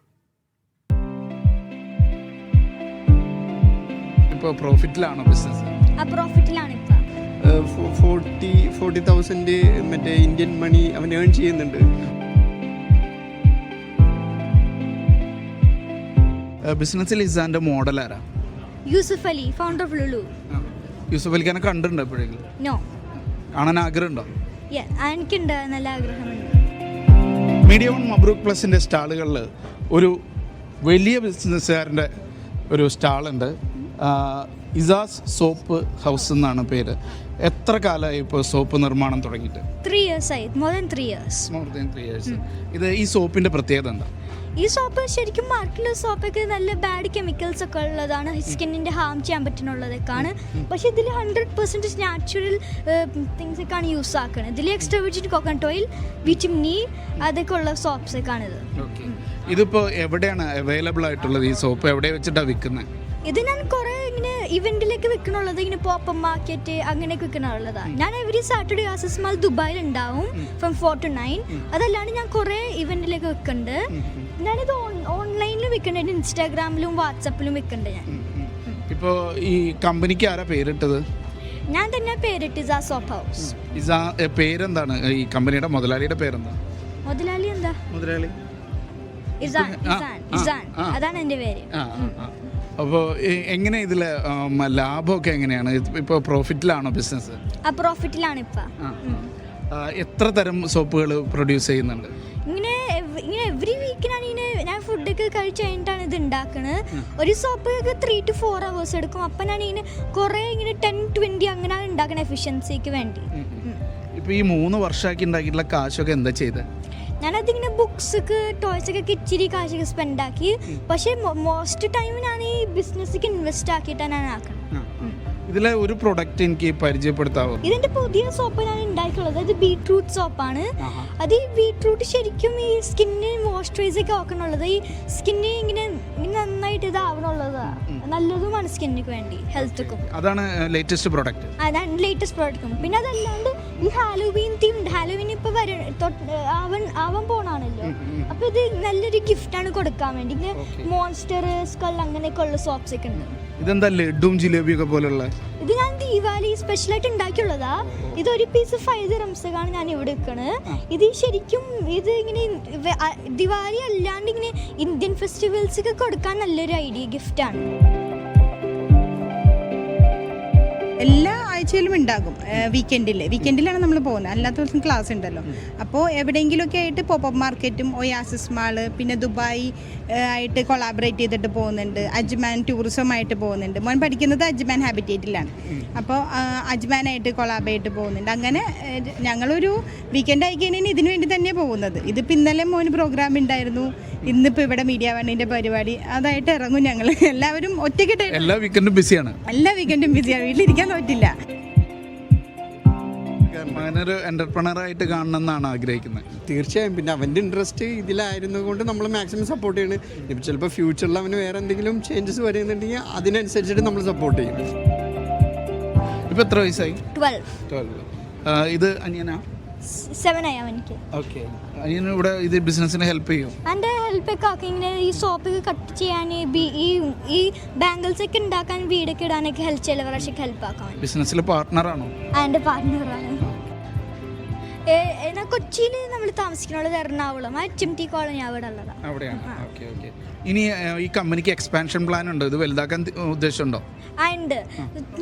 ഇപ്പോൾ പ്രോഫിറ്റിലാണോ ബിസിനസ്? പ്രോഫിറ്റിലാണ് ഇപ്പോൾ 40,000 മറ്റേ ഇന്ത്യൻ മണി അവൻ ഏൺ ചെയ്യുന്നുണ്ട്. ബിസിനസ്സിൽ ഇസാന്റെ മോഡൽ ആരാ? Yusuf Ali, founder of Lulu. Yusuf അലിക്കാനെ കണ്ടിട്ടുണ്ടോ എപ്പോഴെങ്കിലും? നോ. കാണാൻ ആഗ്രഹമുണ്ടോ? എനിക്കുണ്ട്, നല്ല ആഗ്രഹമുണ്ട്. മീഡിയ വൺ മബ്രൂക്ക് പ്ലസിൻ്റെ സ്റ്റാളുകളിൽ ഒരു വലിയ ബിസിനസ്സുകാരൻ്റെ ഒരു സ്റ്റാളുണ്ട്. ഇസാസ് സോപ്പ് ഹൗസ് എന്നാണ് പേര്. എത്ര കാലമായി ഇപ്പോൾ സോപ്പ് നിർമ്മാണം തുടങ്ങിയിട്ട്? 3 years ആയി. More than 3 years. ഇത് ഈ സോപ്പിൻ്റെ പ്രത്യേകത എന്താ? ഈ സോപ്പ് ശരിക്കും മാർക്കറ്റിലെ സോപ്പൊക്കെ നല്ല ബാഡ് കെമിക്കൽസ് ഒക്കെ ഉള്ളതാണ്, സ്കിന്നിൻ്റെ ഹാം ചെയ്യാൻ പറ്റുന്നുള്ളതൊക്കെയാണ്. പക്ഷേ ഇതിൽ 100% നാച്ചുറൽ തിങ്സ് ഒക്കെയാണ് യൂസ് ആക്കുന്നത്. ഇതിൽ extra virgin coconut oil, vitamin E അതൊക്കെ ഉള്ള സോപ്സ് ഒക്കെയാണ് ഇത്. ഇതിപ്പോൾ എവിടെയാണ് അവൈലബിൾ ആയിട്ടുള്ളത്? ഈ സോപ്പ് എവിടെ വെച്ചിട്ടാണ് വിൽക്കുന്നത്? ഇത് ഞാൻ കുറേ ഇങ്ങനെ ഇവന്റിലേക്ക് വെക്കണുള്ളത്, ഇങ്ങനെ പോപ്പ് മാർക്കറ്റ് അങ്ങനെയൊക്കെ വെക്കണുള്ളതാണ്. ഞാൻ എവറി സാറ്റർഡേ ആസസ് മാൾ ദുബായിൽ ഉണ്ടാവും ഫ്രം 4 to 9. അതല്ലാണ്ട് ഞാൻ കുറേ ഇവന്റിലേക്ക് വെക്കുന്നുണ്ട്. ഞാനിത് ഓൺലൈനിൽ വെക്കുന്നുണ്ട്, ഇൻസ്റ്റാഗ്രാമിലും വാട്സപ്പിലും വെക്കുന്നുണ്ട്. ഞാൻ ഇപ്പോൾ ഈ കമ്പനിക്ക് ആരാ പേരിട്ടത്? ഞാൻ തന്നെ പേരിട്ട് ഇസാ സോപ്പ് ഹൗസ്. പേരെന്താണ്? ഈ കമ്പനിയുടെ മുതലാളിയുടെ പേരെന്താ? മുതലാളി എന്താ? മുതലാളി ഇസാൻ, അതാണ് എൻ്റെ പേര്. അപ്പോൾ എങ്ങനെ ഇതിൽ ലാഭമൊക്കെ എങ്ങനെയാണ്? ഇപ്പോൾ പ്രോഫിറ്റിലാണോ ബിസിനസ്? പ്രോഫിറ്റിലാണ് ഇപ്പം. എത്ര തരം സോപ്പുകൾ പ്രൊഡ്യൂസ് ചെയ്യുന്നുണ്ട്? ഇങ്ങനെ എവറി വീക്കിനാണ് ഞാൻ ഫുഡൊക്കെ കഴിച്ച് കഴിഞ്ഞിട്ടാണ് ഇത് ഉണ്ടാക്കുന്നത്. ഒരു സോപ്പ് 3 to 4 hours എടുക്കും. അപ്പം ഞാൻ ഇങ്ങനെ കുറേ ഇങ്ങനെ 10-20 അങ്ങനെയാണ് ഉണ്ടാക്കുന്നത് എഫിഷ്യൻസിക്ക് വേണ്ടി. ഇപ്പോൾ ഈ 3 വർഷമാക്കി ഉണ്ടാക്കിയിട്ടുള്ള കാശൊക്കെ എന്താ ചെയ്തത്? ഞാനതിങ്ങനെ ബുക്സൊക്കെ ടോയ്സൊക്കെ ഇച്ചിരി കാശൊക്കെ സ്പെൻഡ് ആക്കി. പക്ഷേ മോസ്റ്റ് ടൈം ഞാൻ ഈ ബിസിനസ്സിക്ക് ഇൻവെസ്റ്റ് ആക്കിയിട്ടാണ് ഞാൻ ആക്കുന്നത്. ഇതിലെ ഒരു പ്രൊഡക്റ്റ് എനിക്ക് പരിചയപ്പെടുത്താവോ? ഇതിന്റെ പുതിയ സോപ്പ് ഞാൻ ഉണ്ടാക്കിയുള്ളത് ഇത് ബീട്രൂട്ട് സോപ്പാണ്. അത് ഈ ബീട്രൂട്ട് ശരിക്കും ഈ സ്കിന്നിന് മോയ്സ്ചറൈസ് ഒക്കെ ആക്കണുള്ളത്, ഈ സ്കിന്നിന് ഇങ്ങനെ നന്നായിട്ട് ഇതാവണുള്ളതാണ്. നല്ലതുമാണ് സ്കിന്നിന് വേണ്ടി, ഹെൽത്തുക്കും. അതാണ് ലേറ്റസ്റ്റ് പ്രോഡക്റ്റ്. അതാണ് ലേറ്റസ്റ്റ് പ്രോഡക്റ്റും. പിന്നെ അതല്ലാണ്ട് ഈ ഹാലോവീൻ തീം ഉണ്ട്. ഹാലോവീൻ ഇപ്പൊ ആവാൻ പോണാണല്ലോ. അപ്പൊ ഇത് നല്ലൊരു ഗിഫ്റ്റാണ് കൊടുക്കാൻ വേണ്ടി. ഇങ്ങനെ മോൺസ്റ്റർ, സ്കൾ അങ്ങനെയൊക്കെ ഉള്ള സോപ്സ് ഒക്കെ ഉണ്ട്. ഇതെന്താ ലഡും ജിലേബിയൊക്കെ പോലുള്ള? ഇത് ഞാൻ ദീപാവലി സ്പെഷ്യലായിട്ട് ഉണ്ടാക്കിയുള്ളതാ. ഇത് ഒരു പീസ് 5 dirhams ആണ് ഞാൻ ഇവിടെ വെക്കണത്. ഇത് ശരിക്കും ഇത് ഇങ്ങനെ ദിവാലി അല്ലാണ്ട് ഇങ്ങനെ ഇന്ത്യൻ ഫെസ്റ്റിവൽസ് ഒക്കെ കൊടുക്കാൻ നല്ലൊരു ഐഡിയ ഗിഫ്റ്റാണ്. എല്ലാ ആഴ്ചയിലും ഉണ്ടാകും. വീക്കെൻഡിലാണ് നമ്മൾ പോകുന്നത്. അല്ലാത്ത ദിവസം ക്ലാസ് ഉണ്ടല്ലോ. അപ്പോൾ എവിടെയെങ്കിലുമൊക്കെ ആയിട്ട് പോപ്പപ്പ് മാർക്കറ്റും ഒയാസിസ് മാള്, പിന്നെ ദുബായ് ആയിട്ട് കൊളാബറേറ്റ് ചെയ്തിട്ട് പോകുന്നുണ്ട്. അജ്മാൻ ടൂറിസമായിട്ട് പോകുന്നുണ്ട്. മോൻ പഠിക്കുന്നത് അജ്മാൻ ഹാബിറ്റേറ്റിലാണ്. അപ്പോൾ അജ്മാനായിട്ട് കൊളാബായിട്ട് പോകുന്നുണ്ട്. അങ്ങനെ ഞങ്ങളൊരു വീക്കെൻഡ് ആയി കഴിഞ്ഞാൽ ഇതിനു വേണ്ടി തന്നെ പോകുന്നത്. ഇതിപ്പോൾ ഇന്നലെ മോന് പ്രോഗ്രാം ഉണ്ടായിരുന്നു. ഇന്നിപ്പോൾ ഇവിടെ മീഡിയ വണ്ണിൻ്റെ പരിപാടി, അതായിട്ട് ഇറങ്ങും ഞങ്ങൾ. എല്ലാവരും ഒറ്റയ്ക്കിട്ട് എല്ലാ വീക്കെൻഡും ബിസിയാണ്. വീട്ടിലിരിക്കാൻ പറ്റില്ല. അങ്ങനൊരു എന്റർപ്രണറായിട്ട് കാണണമെന്നാണ് ആഗ്രഹിക്കുന്നത്. തീർച്ചയായും. പിന്നെ അവൻ്റെ ഇൻട്രസ്റ്റ് ഇതിലായിരുന്നു കൊണ്ട് നമ്മൾ മാക്സിമം സപ്പോർട്ട് ചെയ്യണം. ഇപ്പം ചിലപ്പോൾ ഫ്യൂച്ചറിൽ അവന് വേറെ എന്തെങ്കിലും ചേഞ്ചസ് വരുന്നുണ്ടെങ്കിൽ അതിനനുസരിച്ചിട്ട് നമ്മൾ സപ്പോർട്ട് ചെയ്യും. ഇപ്പം എത്ര വയസ്സായി? 12. ഇത് അനിയനാ? 7 AM എനിക്ക്. ഓക്കെ, ഇവിടെ ഇത് ബിസിനസ്സിനെ ഹെൽപ്പ് ചെയ്യും? എൻ്റെ ഹെൽപ്പൊക്കെ ആക്കി ഇങ്ങനെ ഈ സോപ്പൊക്കെ കട്ട് ചെയ്യാൻ, ഈ ബാംഗിൾസ് ഒക്കെ ഉണ്ടാക്കാൻ, വീടൊക്കെ ഇടാനൊക്കെ ചിലവരൊക്കെ ഹെൽപ്പ് ആക്കാൻ. ബിസിനസ്സിലെ പാർട്ട്ണറാണോ? എൻ്റെ പാർട്ട്ണറാണ്. കൊച്ചിയിൽ നമ്മൾ താമസിക്കുന്നുള്ളത് എറണാകുളം, HMT കോളനി അവിടെ ഉള്ളതാണ്. അവിടെയാണ്. Okay okay. ഇനി ഈ കമ്പനിക്ക് എക്സ്പാൻഷൻ പ്ലാൻ ഉണ്ടോ? ഇത് വലുതാക്കാൻ ഉദ്ദേശമുണ്ടോ? ഉണ്ട്.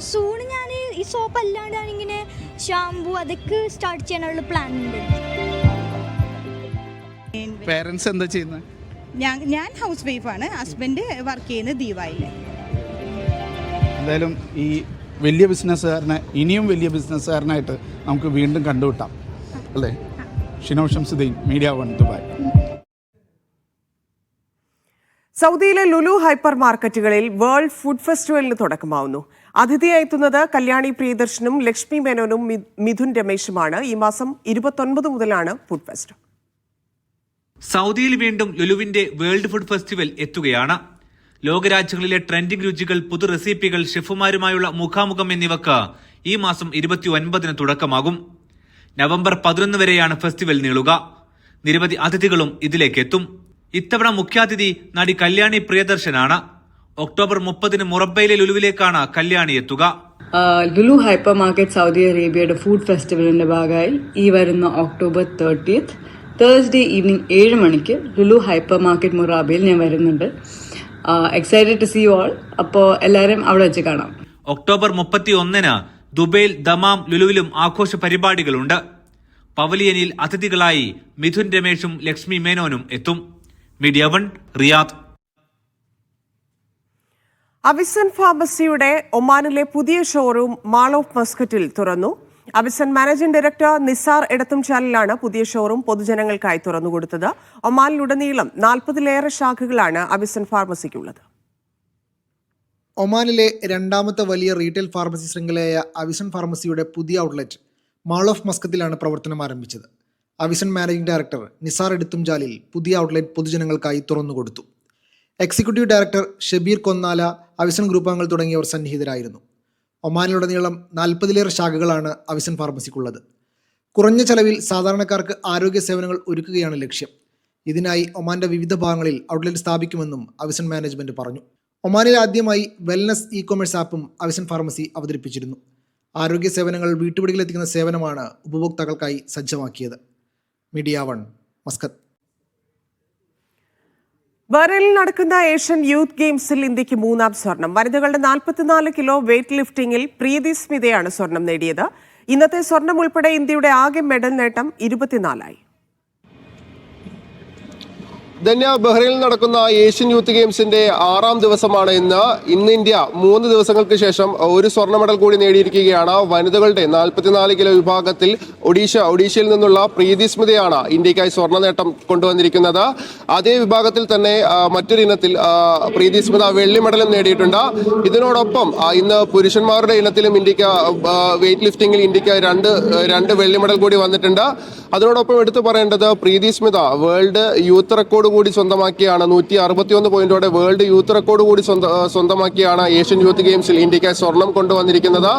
സൂണ് ഞാൻ ഈ സോപ്പ് അല്ലാണ്ട് ഇങ്ങനെ ഷാമ്പു അതൊക്കെ സ്റ്റാർട്ട് ചെയ്യാനുള്ള പ്ലാൻ ഉണ്ട്. പേരൻസ് എന്താ ചെയ്യുന്നത്? ഞാൻ ഹൗസ് വൈഫാണ്. ഹസ്ബൻഡ് വർക്ക് ചെയ്യുന്നത് ദീവായിൽ. എന്തായാലും ഈ വലിയ ബിസിനസ്സുകാരനെ ഇനിയും വലിയ ബിസിനസ്സുകാരനായിട്ട് നമുക്ക് വീണ്ടും കണ്ടുകിട്ടാം അല്ലേ? Shino Shamsuddin, media 1, Dubai. സൗദിയിലെ ലുലു ഹൈപ്പർ മാർക്കറ്റുകളിൽ വേൾഡ് ഫുഡ് ഫെസ്റ്റിവലിന് തുടക്കമാവുന്നു. അതിഥിയായി എത്തുന്നത് കല്യാണി പ്രിയദർശനും ലക്ഷ്മി മേനോനും മിഥുൻ രമേശുമാണ്. ഈ മാസം 29 മുതലാണ് ഫുഡ് ഫെസ്റ്റ്. സൗദിയിൽ വീണ്ടും ലുലുവിന്റെ വേൾഡ് ഫുഡ് ഫെസ്റ്റിവൽ എത്തുകയാണ്. ലോകരാജ്യങ്ങളിലെ ട്രെൻഡിംഗ് രുചികൾ, പുതു റെസിപ്പികൾ, ഷെഫുമാരുമായുള്ള മുഖാമുഖം എന്നിവക്ക് ഈ മാസം 29 തുടക്കമാകും. നവംബർ 11 വരെയാണ് ഫെസ്റ്റിവൽ നീളുക. നിരവധി അതിഥികളും ഇതിലേക്ക് എത്തും. ഇത്തവണ മുഖ്യാതിഥി നടി കല്യാണി പ്രിയദർശനാണ്. ഒക്ടോബർ 30 മുറബയിലെ ലുലുവിലേക്കാണ് കല്യാണി എത്തുക. ലുലു ഹൈപ്പർ മാർക്കറ്റ് സൗദി അറേബ്യയുടെ ഫുഡ് ഫെസ്റ്റിവലിന്റെ ഭാഗമായി ഈ വരുന്ന ഒക്ടോബർ 30 തേഴ്സ്ഡേ ഈവനിങ് 7 മണിക്ക് ലുലു ഹൈപ്പർ മാർക്കറ്റ് മുറാബയിൽ ഞാൻ വരുന്നുണ്ട്. Excited to see you all. അപ്പോൾ എല്ലാവരും അവിടെ വെച്ച് കാണാം. ഒക്ടോബർ 31 ദുബൈയിൽ ദമാം ലുലുവിലും ആഘോഷ പരിപാടികളുണ്ട്. പവലിയനിൽ അതിഥികളായി മിഥുൻ രമേശും ലക്ഷ്മി മേനോനും എത്തും. Media 1, Riyadh. അവിസൻ ഫാർമസിയുടെ ഒമാനിലെ പുതിയ ഷോറൂം മാൾ ഓഫ് മസ്കറ്റിൽ തുറന്നു. അവിസൻ മാനേജിംഗ് ഡയറക്ടർ നിസാർ എടത്തുംചാലിലാണ് പുതിയ ഷോറൂം പൊതുജനങ്ങൾക്കായി തുറന്നുകൊടുത്തത്. ഒമാനിലുടനീളം 40-ലേറെ ശാഖകളാണ് അവിസൻ ഫാർമസിക്കുള്ളത്. ഒമാനിലെ രണ്ടാമത്തെ വലിയ റീറ്റെയിൽ ഫാർമസി ശൃംഖലയായ അവിസൻ ഫാർമസിയുടെ പുതിയ ഔട്ട്ലെറ്റ് മാൾ ഓഫ് മസ്കത്തിലാണ് പ്രവർത്തനം ആരംഭിച്ചത്. അവിസൻ മാനേജിംഗ് ഡയറക്ടർ നിസാർ എടത്തുംചാലിൽ പുതിയ ഔട്ട്ലെറ്റ് പൊതുജനങ്ങൾക്കായി തുറന്നുകൊടുത്തു. എക്സിക്യൂട്ടീവ് ഡയറക്ടർ ഷബീർ കൊന്നാല, അവിസൻ ഗ്രൂപ്പ് അംഗങ്ങൾ തുടങ്ങിയവർ സന്നിഹിതരായിരുന്നു. ഒമാനിലുടനീളം 40-ലേറെ ശാഖകളാണ് അവിസൻ ഫാർമസിക്കുള്ളത്. കുറഞ്ഞ ചെലവിൽ സാധാരണക്കാർക്ക് ആരോഗ്യ സേവനങ്ങൾ ഒരുക്കുകയാണ് ലക്ഷ്യം. ഇതിനായി ഒമാന്റെ വിവിധ ഭാഗങ്ങളിൽ ഔട്ട്ലെറ്റ് സ്ഥാപിക്കുമെന്നും അവിസൻ മാനേജ്മെന്റ് പറഞ്ഞു. ഒമാനിൽ ആദ്യമായി വെൽനസ് ഇ-കൊമേഴ്സ് ആപ്പും അവിസൻ ഫാർമസി അവതരിപ്പിച്ചിരുന്നു. ആരോഗ്യ സേവനങ്ങൾ വീട്ടുപടികളിലെത്തിക്കുന്ന സേവനമാണ് ഉപഭോക്താക്കൾക്കായി സജ്ജമാക്കിയത്. Media 1, Muscat. ബഹ്റൈനിൽ നടക്കുന്ന ഏഷ്യൻ യൂത്ത് ഗെയിംസിൽ ഇന്ത്യക്ക് 3ാം സ്വർണം. വനിതകളുടെ 44 കിലോ വെയ്റ്റ് ലിഫ്റ്റിംഗിൽ പ്രീതി സ്മിതയാണ് സ്വർണം നേടിയത്. ഇന്നത്തെ സ്വർണം ഉൾപ്പെടെ ഇന്ത്യയുടെ ആകെ മെഡൽ നേട്ടം 24ആയി. ധന്യ, ബഹ്റൈനിൽ നടക്കുന്ന ഏഷ്യൻ യൂത്ത് ഗെയിംസിന്റെ 6ാം ദിവസമാണ് ഇന്ന്. ഇന്ത്യ 3 ദിവസങ്ങൾക്ക് ശേഷം ഒരു സ്വർണ്ണ മെഡൽ കൂടി നേടിയിരിക്കുകയാണ്. വനിതകളുടെ 44 കിലോ വിഭാഗത്തിൽ ഒഡീഷയിൽ നിന്നുള്ള പ്രീതി സ്മിതയാണ് ഇന്ത്യക്കായി സ്വർണ്ണ നേട്ടം കൊണ്ടുവന്നിരിക്കുന്നത്. അതേ വിഭാഗത്തിൽ തന്നെ മറ്റൊരു ഇനത്തിൽ പ്രീതി സ്മിത വെള്ളി മെഡലും നേടിയിട്ടുണ്ട്. ഇതിനോടൊപ്പം ഇന്ന് പുരുഷന്മാരുടെ ഇനത്തിലും ഇന്ത്യക്ക് വെയ്റ്റ് ലിഫ്റ്റിംഗിൽ ഇന്ത്യക്ക് രണ്ട് വെള്ളി മെഡൽ കൂടി വന്നിട്ടുണ്ട്. അതിനോടൊപ്പം എടുത്തു പറയേണ്ടത് പ്രീതി സ്മിത വേൾഡ് യൂത്ത് റെക്കോർഡ് കൂടി സ്വന്തമാക്കിയാണ്. 161 പോയിന്റോടെ വേൾഡ് യൂത്ത് റെക്കോർഡ് കൂടി സ്വന്തമാക്കിയാണ് ഏഷ്യൻ യൂത്ത് ഗെയിംസിൽ ഇന്ത്യക്കായി സ്വർണം കൊണ്ടുവന്നിരിക്കുന്നത്.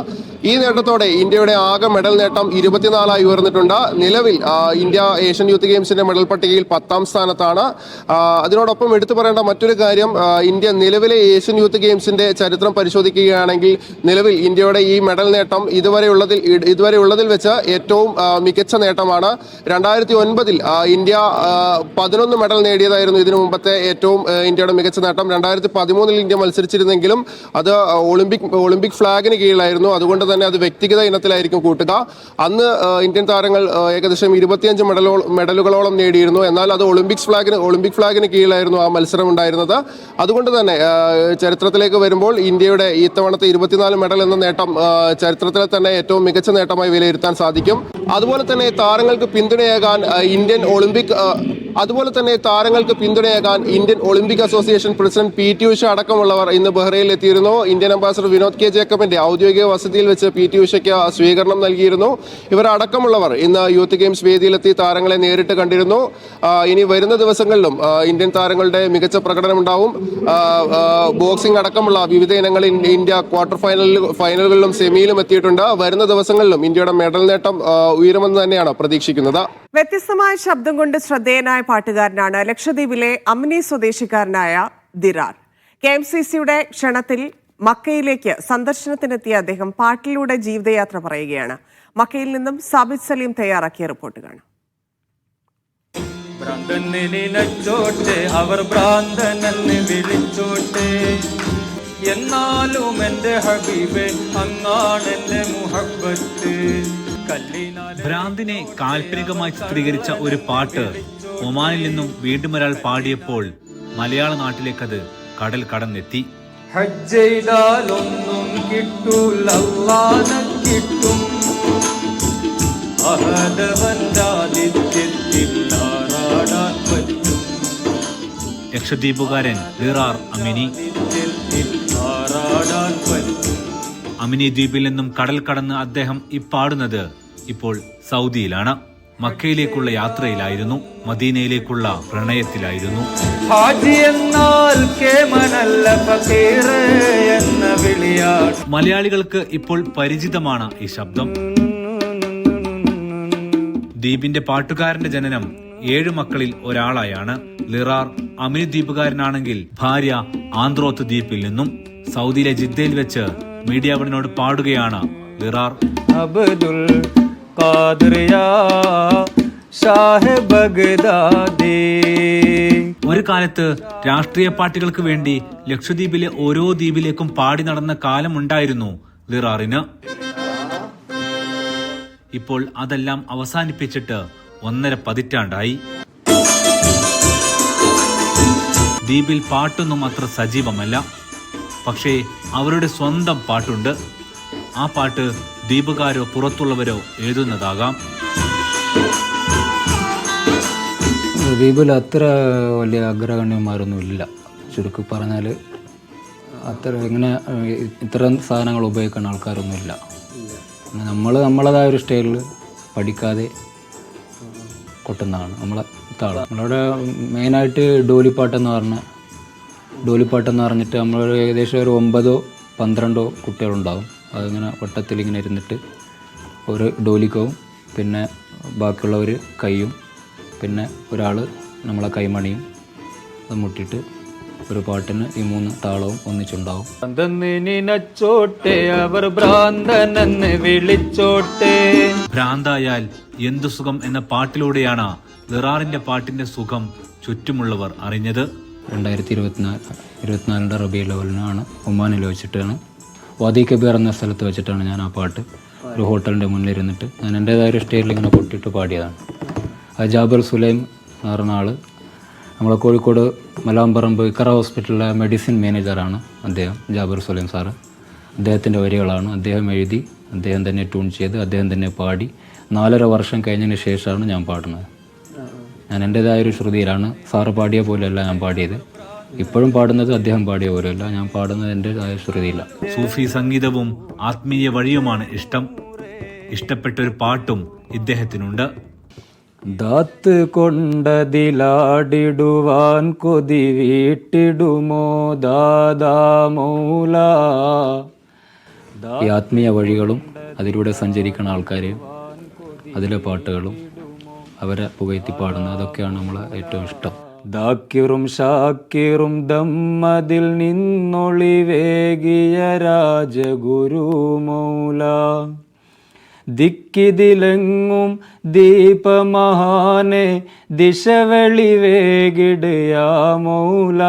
ഈ നേട്ടത്തോടെ ഇന്ത്യയുടെ ആകെ മെഡൽ നേട്ടം 24ആയി ഉയർന്നിട്ടുണ്ട്. നിലവിൽ ഇന്ത്യ ഏഷ്യൻ യൂത്ത് ഗെയിംസിന്റെ മെഡൽ പട്ടികയിൽ 10ാം സ്ഥാനത്താണ്. അതിനോടൊപ്പം എടുത്തു പറയേണ്ട മറ്റൊരു കാര്യം, ഇന്ത്യ നിലവിലെ ഏഷ്യൻ യൂത്ത് ഗെയിംസിന്റെ ചരിത്രം പരിശോധിക്കുകയാണെങ്കിൽ നിലവിൽ ഇന്ത്യയുടെ ഈ മെഡൽ നേട്ടം ഇതുവരെ ഉള്ളതിൽ വെച്ച് ഏറ്റവും മികച്ച നേട്ടമാണ്. 2009 ഇന്ത്യ 11 മെഡൽ നേടിയതായിരുന്നു ഇതിനു മുമ്പത്തെ ഏറ്റവും ഇന്ത്യയുടെ മികച്ച നേട്ടം. 2013 ഇന്ത്യ മത്സരിച്ചിരുന്നെങ്കിലും അത് ഒളിമ്പിക് ഫ്ലാഗിന് കീഴിലായിരുന്നു. അതുകൊണ്ട് തന്നെ അത് വ്യക്തിഗത ഇനത്തിലായിരിക്കും കൂട്ടുക. അന്ന് ഇന്ത്യൻ താരങ്ങൾ ഏകദേശം 25 മെഡലുകളോളം നേടിയിരുന്നു. എന്നാൽ അത് ഒളിമ്പിക് ഫ്ലാഗിന് കീഴിലായിരുന്നു ആ മത്സരം ഉണ്ടായിരുന്നത്. അതുകൊണ്ട് തന്നെ ചരിത്രത്തിലേക്ക് വരുമ്പോൾ ഇന്ത്യയുടെ ഇത്തവണത്തെ 24 മെഡൽ എന്ന നേട്ടം ചരിത്രത്തിലെ തന്നെ ഏറ്റവും മികച്ച നേട്ടമായി വിലയിരുത്താൻ സാധിക്കും. അതുപോലെ തന്നെ താരങ്ങൾക്ക് പിന്തുണയേകാൻ Indian Olympic Association president PT Usha അടക്കമുള്ളവർ ഇന്ന് ബഹ്റൈനിൽ എത്തിയിരുന്നു. ഇന്ത്യൻ അംബാസഡർ വിനോദ് കെ ജേക്കബിന്റെ ഔദ്യോഗിക വസതിയിൽ വെച്ച് വെച്ച് PT ഉഷയ്ക്ക് സ്വീകരണം നൽകിയിരുന്നു. ഇവരടക്കമുള്ളവർ ഇന്ന് യൂത്ത് ഗെയിംസ് വേദിയിലെത്തി താരങ്ങളെ നേരിട്ട് കണ്ടിരുന്നു. ഇനി വരുന്ന ദിവസങ്ങളിലും ഇന്ത്യൻ താരങ്ങളുടെ മികച്ച പ്രകടനമുണ്ടാവും. ബോക്സിംഗ് അടക്കമുള്ള വിവിധ ഇനങ്ങളിൽ ഇന്ത്യ ക്വാർട്ടർ ഫൈനലുകളിലും സെമിയിലും എത്തിയിട്ടുണ്ട്. വരുന്ന ദിവസങ്ങളിലും ഇന്ത്യയുടെ മെഡൽ നേട്ടം ഉയരുമെന്ന് തന്നെയാണ് പ്രതീക്ഷിക്കുന്നത്. വ്യത്യസ്തമായ ശബ്ദം കൊണ്ട് ശ്രദ്ധേയനായ പാട്ടുകാരനാണ് ലക്ഷദ്വീപിലെ അമ്നി സ്വദേശിക്കാരനായ ദിറാർ. KMCCയുടെ ക്ഷണത്തിൽ മക്കയിലേക്ക് സന്ദർശനത്തിനെത്തിയ അദ്ദേഹം പാട്ടിലൂടെ ജീവിതയാത്ര പറയുകയാണ്. മക്കയിൽ നിന്നും സാബിത് സലീം തയ്യാറാക്കിയ റിപ്പോർട്ട് കാണാം. അവർ ഭ്രാന്തനെന്ന് വിളിച്ചോട്ടെ, എന്നാലും എന്റെ ഹബീബേ അങ്ങാണെന്റെ മുഹബ്ബത്ത്. ഭ്രാന്തിനെ കാൽപ്പനികമായി ചിത്രീകരിച്ച ഒരു പാട്ട് ഒമാനിൽ നിന്നും വീണ്ടും ഒരാൾ പാടിയപ്പോൾ മലയാള നാട്ടിലേക്കത് കടൽ കടന്നെത്തി. ഹജ്ജ് ചെയ്താലൊന്നും കിട്ടൂല, അല്ലാഹനെ കിട്ടും. ലക്ഷദ്വീപുകാരൻ ദിറാർ അമിനി. അമിനി ദ്വീപിൽ നിന്നും കടൽ കടന്ന് അദ്ദേഹം ഇപ്പാടുന്നത് ഇപ്പോൾ സൗദിയിലാണ്. മക്കയിലേക്കുള്ള യാത്രയിലായിരുന്നു, മദീനയിലേക്കുള്ള പ്രണയത്തിലായിരുന്നു. മലയാളികൾക്ക് ഇപ്പോൾ പരിചിതമാണ് ഈ ശബ്ദം. ദ്വീപിന്റെ പാട്ടുകാരന്റെ ജനനം 7 മക്കളിൽ ഒരാളായാണ്. ലിറാർ അമിനി ദ്വീപുകാരനാണെങ്കിൽ ഭാര്യ ആന്ത്രോത്ത് ദ്വീപിൽ നിന്നും. സൗദിയിലെ ജിദ്ദയിൽ വെച്ച് മീഡിയ വണിനോട് പാടുകയാണ് ലിറാർ. അബ്ദുൽ ഖാദിർ യാ ഷാഹ് ബഗ്ദാദി. ഒരു കാലത്ത് രാഷ്ട്രീയ പാർട്ടികൾക്ക് വേണ്ടി ലക്ഷദ്വീപിലെ ഓരോ ദ്വീപിലേക്കും പാടി നടന്ന കാലമുണ്ടായിരുന്നു ലിറാറിന്. ഇപ്പോൾ അതെല്ലാം അവസാനിപ്പിച്ചിട്ട് 1.5 പതിറ്റാണ്ടായി. ദ്വീപിൽ പാട്ടൊന്നും അത്ര സജീവമല്ല. പക്ഷേ അവരുടെ സ്വന്തം പാട്ടുണ്ട്. ആ പാട്ട് ദ്വീപുകാരോ പുറത്തുള്ളവരോ എഴുതുന്നതാകാം. ദ്വീപിൽ അത്ര വലിയ അഗ്രഗണ്യന്മാരൊന്നുമില്ല. ചുരുക്കി പറഞ്ഞാൽ അത്ര ഇങ്ങനെ ഇത്തരം സാധനങ്ങൾ ഉപയോഗിക്കുന്ന ആൾക്കാരൊന്നുമില്ല. നമ്മളതായ ഒരു സ്റ്റൈലിൽ പഠിക്കാതെ കൊട്ടുന്നതാണ് നമ്മളെ താളം. നമ്മളവിടെ മെയിനായിട്ട് ഡോലിപ്പാട്ടെന്ന് പറഞ്ഞിട്ട് നമ്മളൊരു ഏകദേശം ഒരു 9-12 കുട്ടികളുണ്ടാകും. അതിങ്ങനെ വട്ടത്തിലിങ്ങനെ ഇരുന്നിട്ട് ഒരു ഡോലിക്കവും പിന്നെ ബാക്കിയുള്ളവർ കൈയും പിന്നെ ഒരാൾ നമ്മളെ കൈമണിയും അത് മുട്ടിയിട്ട് ഒരു പാട്ടിന് ഈ 3 താളവും ഒന്നിച്ചുണ്ടാവും. അവർ ഭ്രാന്തനെന്ന് വിളിച്ചോട്ടെ. ഭ്രാന്തായാൽ എന്തു സുഖം എന്ന പാട്ടിലൂടെയാണ് ലിറാറിന്റെ പാട്ടിന്റെ സുഖം ചുറ്റുമുള്ളവർ അറിഞ്ഞത്. 2024 റബീഉൽ അവ്വലിനാണ് ഒമാനിൽ വെച്ചിട്ടാണ് വാദി കബീർ എന്ന സ്ഥലത്ത് വെച്ചിട്ടാണ് ഞാൻ ആ പാട്ട് ഒരു ഹോട്ടലിൻ്റെ മുന്നിലിരുന്നിട്ട് ഞാൻ എൻ്റേതായ ഒരു സ്റ്റൈലിൽ ഇങ്ങനെ പൊട്ടിയിട്ട് പാടിയതാണ്. അത് ജാബിർ സുലൈം എന്ന് പറഞ്ഞ ആൾ നമ്മളെ കോഴിക്കോട് മലാമ്പറമ്പ് ഇക്കറ ഹോസ്പിറ്റലിലെ മെഡിസിൻ മാനേജറാണ് അദ്ദേഹം, ജാബിർ സുലൈം സാറ്. അദ്ദേഹത്തിൻ്റെ വരികളാണ് അദ്ദേഹം എഴുതി, അദ്ദേഹം തന്നെ ട്യൂൺ ചെയ്ത്, അദ്ദേഹം തന്നെ പാടി. 4.5 വർഷം കഴിഞ്ഞതിന് ശേഷമാണ് ഞാൻ പാടുന്നത്. ഞാൻ എൻ്റേതായൊരു ശ്രുതിയിലാണ്, സാറ് പാടിയ പോലെയല്ല ഞാൻ പാടിയത്. ഇപ്പോഴും പാടുന്നത് അദ്ദേഹം പാടിയ പോലെയല്ല, ഞാൻ പാടുന്നത് എൻ്റേതായ ശ്രുതിയില്ല. സൂഫി സംഗീതവും ആത്മീയ വഴിയുമാണ് ഇഷ്ടം. ഇഷ്ടപ്പെട്ടൊരു പാട്ടും ഇദ്ദേഹത്തിനുണ്ട്. ദാത്ത് കൊണ്ടതിലാടിടുവാൻ കൊതി വീട്ടിടുമോ ദാദാ മൗല. ഈ ആത്മീയ വഴികളും അതിലൂടെ സഞ്ചരിക്കുന്ന ആൾക്കാരെയും അതിലെ പാട്ടുകളും അവരെ പുകഴ്ത്തി പാടുന്നത് അതൊക്കെയാണ് നമ്മളെ ഏറ്റവും ഇഷ്ടം. ദാക്കിറും ഷാക്കിറും ദമ്മതിൽ നിന്നൊളിവേകിയ രാജഗുരു മൗല. ദിക്കിതിലെങ്ങും ദീപമഹാനെ ദിശവെളിവേകിടയാ മൗല.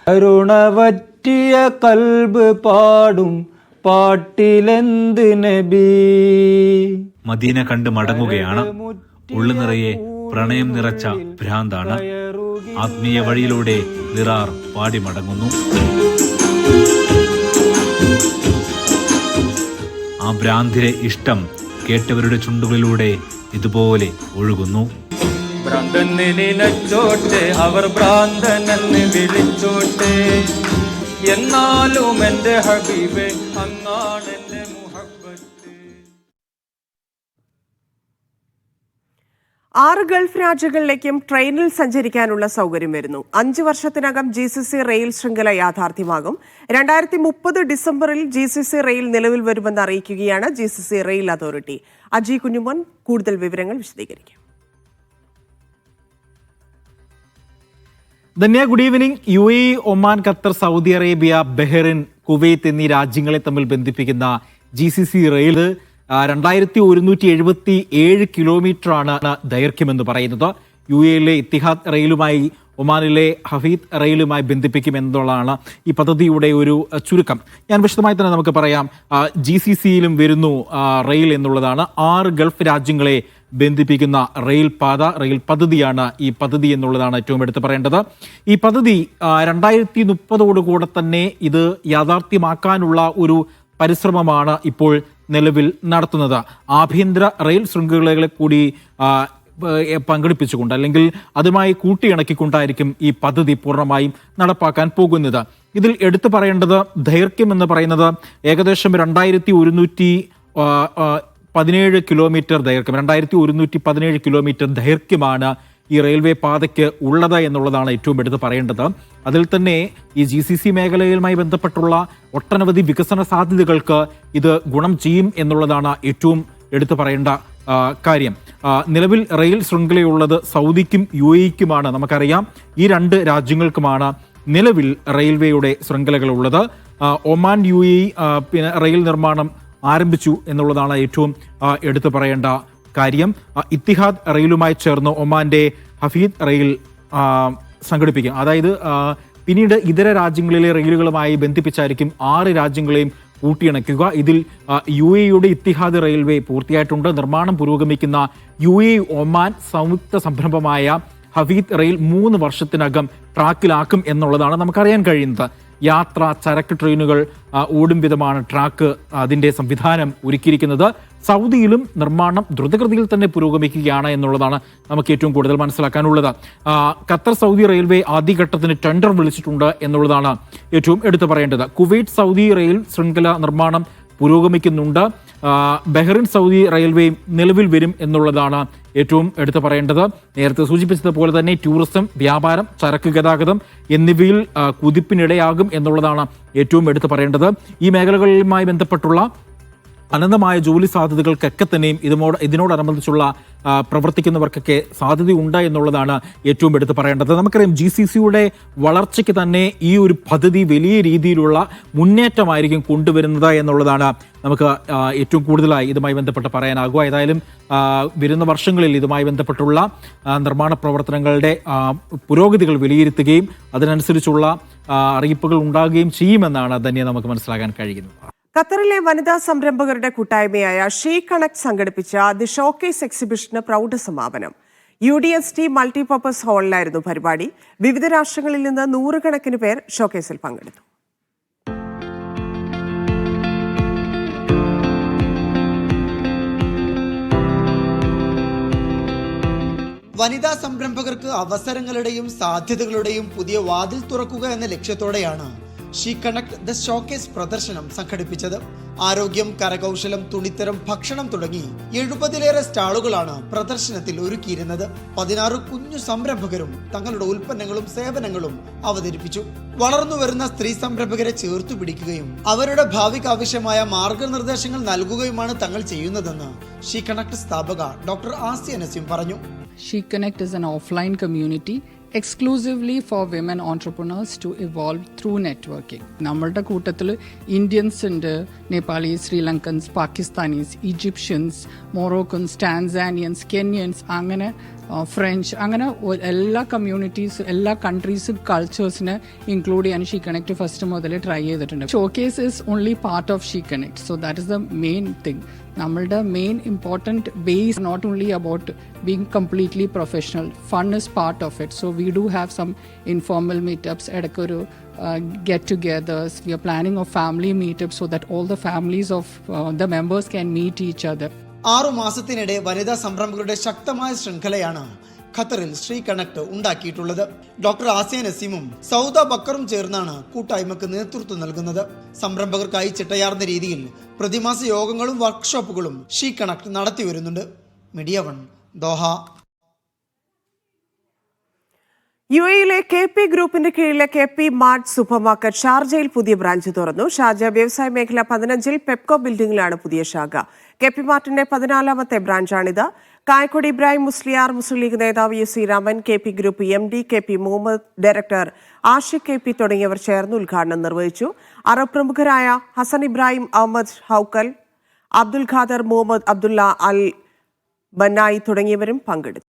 കരുണവറ്റിയ കൽബ് പാടും പാട്ടിലെന്ത് നബി. മദീന കണ്ട് മടങ്ങുകയാണ്. ഉള്ളു നിറയെ പ്രണയം നിറച്ച ഭ്രാന്താണ്. ആത്മീയ വഴിയിലൂടെ ലിറാർ പാടി മടങ്ങുന്നു. ആ ഭ്രാന്തിലെ ഇഷ്ടം കേട്ടവരുടെ ചുണ്ടുകളിലൂടെ ഇതുപോലെ ഒഴുകുന്നു. ഭ്രാന്തനിലച്ചോട്ടെ, അവർ ഭ്രാന്തനെന്ന് വിളിച്ചോട്ടെ, എന്നാലും എന്റെ ഹബീബേ അങ്ങാണെന്റെ മുഹബ്ബത്ത്. 6 ഗൾഫ് രാജ്യങ്ങളിലേക്കും ട്രെയിനിൽ സഞ്ചരിക്കാനുള്ള സൗകര്യം വരുന്നു. 5 വർഷത്തിനകം GCC റെയിൽ ശൃംഖല യാഥാർത്ഥ്യമാകും. 2030 ഡിസംബറിൽ GCC റെയിൽ നിലവിൽ വരുമെന്ന് അറിയിക്കുകയാണ് GCC rail authority. Aji Kunjumon കൂടുതൽ വിവരങ്ങൾ വിശദീകരിക്കും. Dhanya, good evening. UAE, Oman, Qatar, Saudi Arabia, Bahrain, Kuwait എന്നീ രാജ്യങ്ങളെ തമ്മിൽ ബന്ധിപ്പിക്കുന്ന GCC റെയിൽ 2177 കിലോമീറ്ററാണ് ദൈർഘ്യമെന്ന് പറയുന്നത്. UAEയിലെ ഇത്തിഹാദ് റെയിലുമായി ഒമാനിലെ ഹഫീദ് റെയിലുമായി ബന്ധിപ്പിക്കുമെന്നുള്ളതാണ് ഈ പദ്ധതിയുടെ ഒരു ചുരുക്കം. ഞാൻ വിശദമായി തന്നെ നമുക്ക് പറയാം. GCCയിലും വരുന്നു റെയിൽ എന്നുള്ളതാണ്. 6 ഗൾഫ് രാജ്യങ്ങളെ ബന്ധിപ്പിക്കുന്ന റെയിൽ പദ്ധതിയാണ് ഈ പദ്ധതി എന്നുള്ളതാണ് ഏറ്റവും എടുത്ത് പറയേണ്ടത്. ഈ പദ്ധതി 2030 തന്നെ ഇത് യാഥാർത്ഥ്യമാക്കാനുള്ള ഒരു പരിശ്രമമാണ് ഇപ്പോൾ നിലവിൽ നടത്തുന്നത്. ആഭ്യന്തര റെയിൽ ശൃംഖലകളെ കൂടി പങ്കെടുപ്പിച്ചുകൊണ്ട് അല്ലെങ്കിൽ അതുമായി കൂട്ടിയിണക്കിക്കൊണ്ടായിരിക്കും ഈ പദ്ധതി പൂർണ്ണമായും നടപ്പാക്കാൻ പോകുന്നത്. ഇതിൽ എടുത്തു പറയേണ്ടത് ദൈർഘ്യം എന്ന് പറയുന്നത് ഏകദേശം 2117 കിലോമീറ്റർ ദൈർഘ്യം, 2117 കിലോമീറ്റർ ദൈർഘ്യമാണ് ഈ റെയിൽവേ പാതയ്ക്ക് ഉള്ളത് എന്നുള്ളതാണ് ഏറ്റവും എടുത്ത് പറയേണ്ടത്. അതിൽ തന്നെ ഈ GCC മേഖലയുമായി ബന്ധപ്പെട്ടുള്ള ഒട്ടനവധി വികസന സാധ്യതകൾക്ക് ഇത് ഗുണം ചെയ്യും എന്നുള്ളതാണ് ഏറ്റവും എടുത്തു പറയേണ്ട കാര്യം. നിലവിൽ റെയിൽ ശൃംഖലയുള്ളത് സൗദിക്കും UAEക്കുമാണ്. നമുക്കറിയാം ഈ 2 രാജ്യങ്ങൾക്കുമാണ് നിലവിൽ റെയിൽവേയുടെ ശൃംഖലകളുള്ളത്. ഒമാൻ UAE പിന്നെ റെയിൽ നിർമ്മാണം ആരംഭിച്ചു എന്നുള്ളതാണ് ഏറ്റവും എടുത്തു പറയേണ്ട കാര്യം. ഇത്തിഹാദ് റെയിലുമായി ചേർന്ന് ഒമാന്റെ ഹഫീദ് റെയിൽ സംഘടിപ്പിക്കും. അതായത് പിന്നീട് ഇതര രാജ്യങ്ങളിലെ റെയിലുകളുമായി ബന്ധിപ്പിച്ചായിരിക്കും 6 രാജ്യങ്ങളെയും കൂട്ടിയിണക്കുക. ഇതിൽ UAEയുടെ ഇത്തിഹാദ് റെയിൽവേ പൂർത്തിയായിട്ടുണ്ട്. നിർമ്മാണം പുരോഗമിക്കുന്ന UAE ഒമാൻ സംയുക്ത സംരംഭമായ ഹഫീദ് റെയിൽ 3 വർഷത്തിനകം ട്രാക്കിലാക്കും എന്നുള്ളതാണ് നമുക്കറിയാൻ കഴിയുന്നത്. യാത്ര ചരക്ക് ട്രെയിനുകൾ ഓടും വിധമാണ് ട്രാക്ക് അതിൻ്റെ സംവിധാനം ഒരുക്കിയിരിക്കുന്നത്. സൗദിയിലും നിർമ്മാണം ദ്രുതഗതിയിൽ തന്നെ പുരോഗമിക്കുകയാണ് എന്നുള്ളതാണ് നമുക്ക് ഏറ്റവും കൂടുതൽ മനസ്സിലാക്കാനുള്ളത്. ഖത്തർ സൗദി റെയിൽവേ ആദ്യഘട്ടത്തിന് ടെൻഡർ വിളിച്ചിട്ടുണ്ട് എന്നുള്ളതാണ് ഏറ്റവും എടുത്തു പറയേണ്ടത്. കുവൈറ്റ് സൗദി റെയിൽ ശൃംഖല നിർമ്മാണം പുരോഗമിക്കുന്നുണ്ട്. ബഹ്റിൻ സൗദി റെയിൽവേ നിലവിൽ വരും എന്നുള്ളതാണ് ഏറ്റവും എടുത്തു പറയേണ്ടത്. നേരത്തെ സൂചിപ്പിച്ചതുപോലെ തന്നെ ടൂറിസം, വ്യാപാരം, ചരക്ക് ഗതാഗതം എന്നിവയിൽ കുതിപ്പിനിടയാകും എന്നുള്ളതാണ് ഏറ്റവും എടുത്തു പറയേണ്ടത്. ഈ മേഖലകളുമായി ബന്ധപ്പെട്ടുള്ള അനന്തമായ ജോലി സാധ്യതകൾക്കൊക്കെ തന്നെയും ഇതിനോടനുബന്ധിച്ചുള്ള പ്രവർത്തിക്കുന്നവർക്കൊക്കെ സാധ്യതയുണ്ട് എന്നുള്ളതാണ് ഏറ്റവും എടുത്ത് പറയേണ്ടത്. നമുക്കറിയാം GCCയുടെ വളർച്ചയ്ക്ക് തന്നെ ഈ ഒരു പദ്ധതി വലിയ രീതിയിലുള്ള മുന്നേറ്റമായിരിക്കും കൊണ്ടുവരുന്നത് എന്നുള്ളതാണ് നമുക്ക് ഏറ്റവും കൂടുതലായി ഇതുമായി ബന്ധപ്പെട്ട് പറയാനാകുക. ഏതായാലും വരുന്ന വർഷങ്ങളിൽ ഇതുമായി ബന്ധപ്പെട്ടുള്ള നിർമ്മാണ പ്രവർത്തനങ്ങളുടെ പുരോഗതികൾ വിലയിരുത്തുകയും അതിനനുസരിച്ചുള്ള അറിയിപ്പുകൾ ഉണ്ടാകുകയും ചെയ്യുമെന്നാണ് തന്നെ നമുക്ക് മനസ്സിലാക്കാൻ കഴിയുന്നത്. ഖത്തറിലെ വനിതാ സംരംഭകരുടെ കൂട്ടായ്മയായ ഷീ കണക്ട് സംഘടിപ്പിച്ച ദി ഷോക്കേസ് എക്സിബിഷന് പ്രൗഢ സമാപനം. UDST മൾട്ടിപർപ്പസ് ഹാളിലായിരുന്നു പരിപാടി. വിവിധ രാഷ്ട്രങ്ങളിൽ നിന്ന് 100 കണക്കിന് പേർ ഷോക്കേസിൽ പങ്കെടുത്തു. വനിതാ സംരംഭകർക്ക് അവസരങ്ങളുടെയും സാധ്യതകളുടെയും പുതിയ വാതിൽ തുറക്കുക എന്ന ലക്ഷ്യത്തോടെയാണ് ഷീ കണക്ട് ദ ഷോക്കേസ് പ്രദർശനം സംഘടിപ്പിച്ചത്. ആരോഗ്യം, കരകൗശലം, തുണിത്തരം, ഭക്ഷണം തുടങ്ങി 70-ലേറെ സ്റ്റാളുകളാണ് പ്രദർശനത്തിൽ ഒരുക്കിയിരുന്നത്. 16 കുഞ്ഞു സംരംഭകരും തങ്ങളുടെ ഉൽപ്പന്നങ്ങളും സേവനങ്ങളും അവതരിപ്പിച്ചു. വളർന്നു വരുന്ന സ്ത്രീ സംരംഭകരെ ചേർത്തു പിടിക്കുകയും അവരുടെ ഭാവിക്ക് ആവശ്യമായ മാർഗനിർദ്ദേശങ്ങൾ നൽകുകയുമാണ് തങ്ങൾ ചെയ്യുന്നതെന്ന് ഷീ കണക്ട് സ്ഥാപക ഡോക്ടർ ആസിയ നസീം പറഞ്ഞു. She Connect is an offline community exclusively for women entrepreneurs to evolve through networking. നമ്മളുടെ കൂട്ടത്തിൽ ഇന്ത്യൻസ് ഉണ്ട്, Nepalese, Sri Lankans, Pakistanis, Egyptians, Moroccans, Tanzanians, Kenyans, അങ്ങനെ ഫ്രഞ്ച്, അങ്ങനെ എല്ലാ കമ്മ്യൂണിറ്റീസ്, എല്ലാ കൺട്രീസും കൾച്ചേഴ്സിനെ ഇൻക്ലൂഡ് ചെയ്യാൻ ഷീ കണക്ട് ഫസ്റ്റ് മുതൽ ട്രൈ ചെയ്തിട്ടുണ്ട്. Showcase is only part of She Connect, so that is the main thing. നമ്മളുടെ main important base not only about being completely professional, fun is part of it. So we do have some informal meetups, ഇടയ്ക്കൊരു get-togethers. We are planning a family meetup so that all the families of the members can meet each other. 6 മാസത്തിനിടെ വനിതാ സംരംഭകരുടെ ശക്തമായ ശൃംഖലയാണ് ഖത്തറിൽ she connect ഉണ്ടാക്കിയിട്ടുള്ളത്. Doctor Asiya നസീമും Sauda ബക്കറും ചേർന്നാണ് കൂട്ടായ്മക്ക് നേതൃത്വം നൽകുന്നത്. സംരംഭകർക്കായി ചിട്ടയാർന്ന രീതിയിൽ പ്രതിമാസ യോഗങ്ങളും വർക്ക്ഷോപ്പുകളും ഷീ കണക്ട് നടത്തി വരുന്നുണ്ട്. Media 1 Doha. UAE KP ഗ്രൂപ്പിന്റെ കീഴിലെ KP മാർട്ട് സൂപ്പർ മാർക്കറ്റ് ഷാർജയിൽ പുതിയ ബ്രാഞ്ച് തുറന്നു. ഷാർജ വ്യവസായ മേഖല 15-ൽ പെപ്കോ ബിൽഡിംഗിലാണ് പുതിയ ശാഖ. KP മാർട്ടിന്റെ 14ാമത്തെ ബ്രാഞ്ചാണിത്. കായക്കൊടി ഇബ്രാഹിം മുസ്ലിയാർ, മുസ്ലിം ലീഗ് നേതാവ് UC Raman, KP group MD KP Muhammad, director Ashiq KP തുടങ്ങിയവർ ചേർന്ന് ഉദ്ഘാടനം നിർവഹിച്ചു. അറബ് പ്രമുഖരായ ഹസൻ ഇബ്രാഹിം, അഹമ്മദ് ഹൗക്കൽ, അബ്ദുൽ ഖാദർ, മുഹമ്മദ് അബ്ദുള്ള അൽ ബന്നായി തുടങ്ങിയവരും പങ്കെടുത്തു.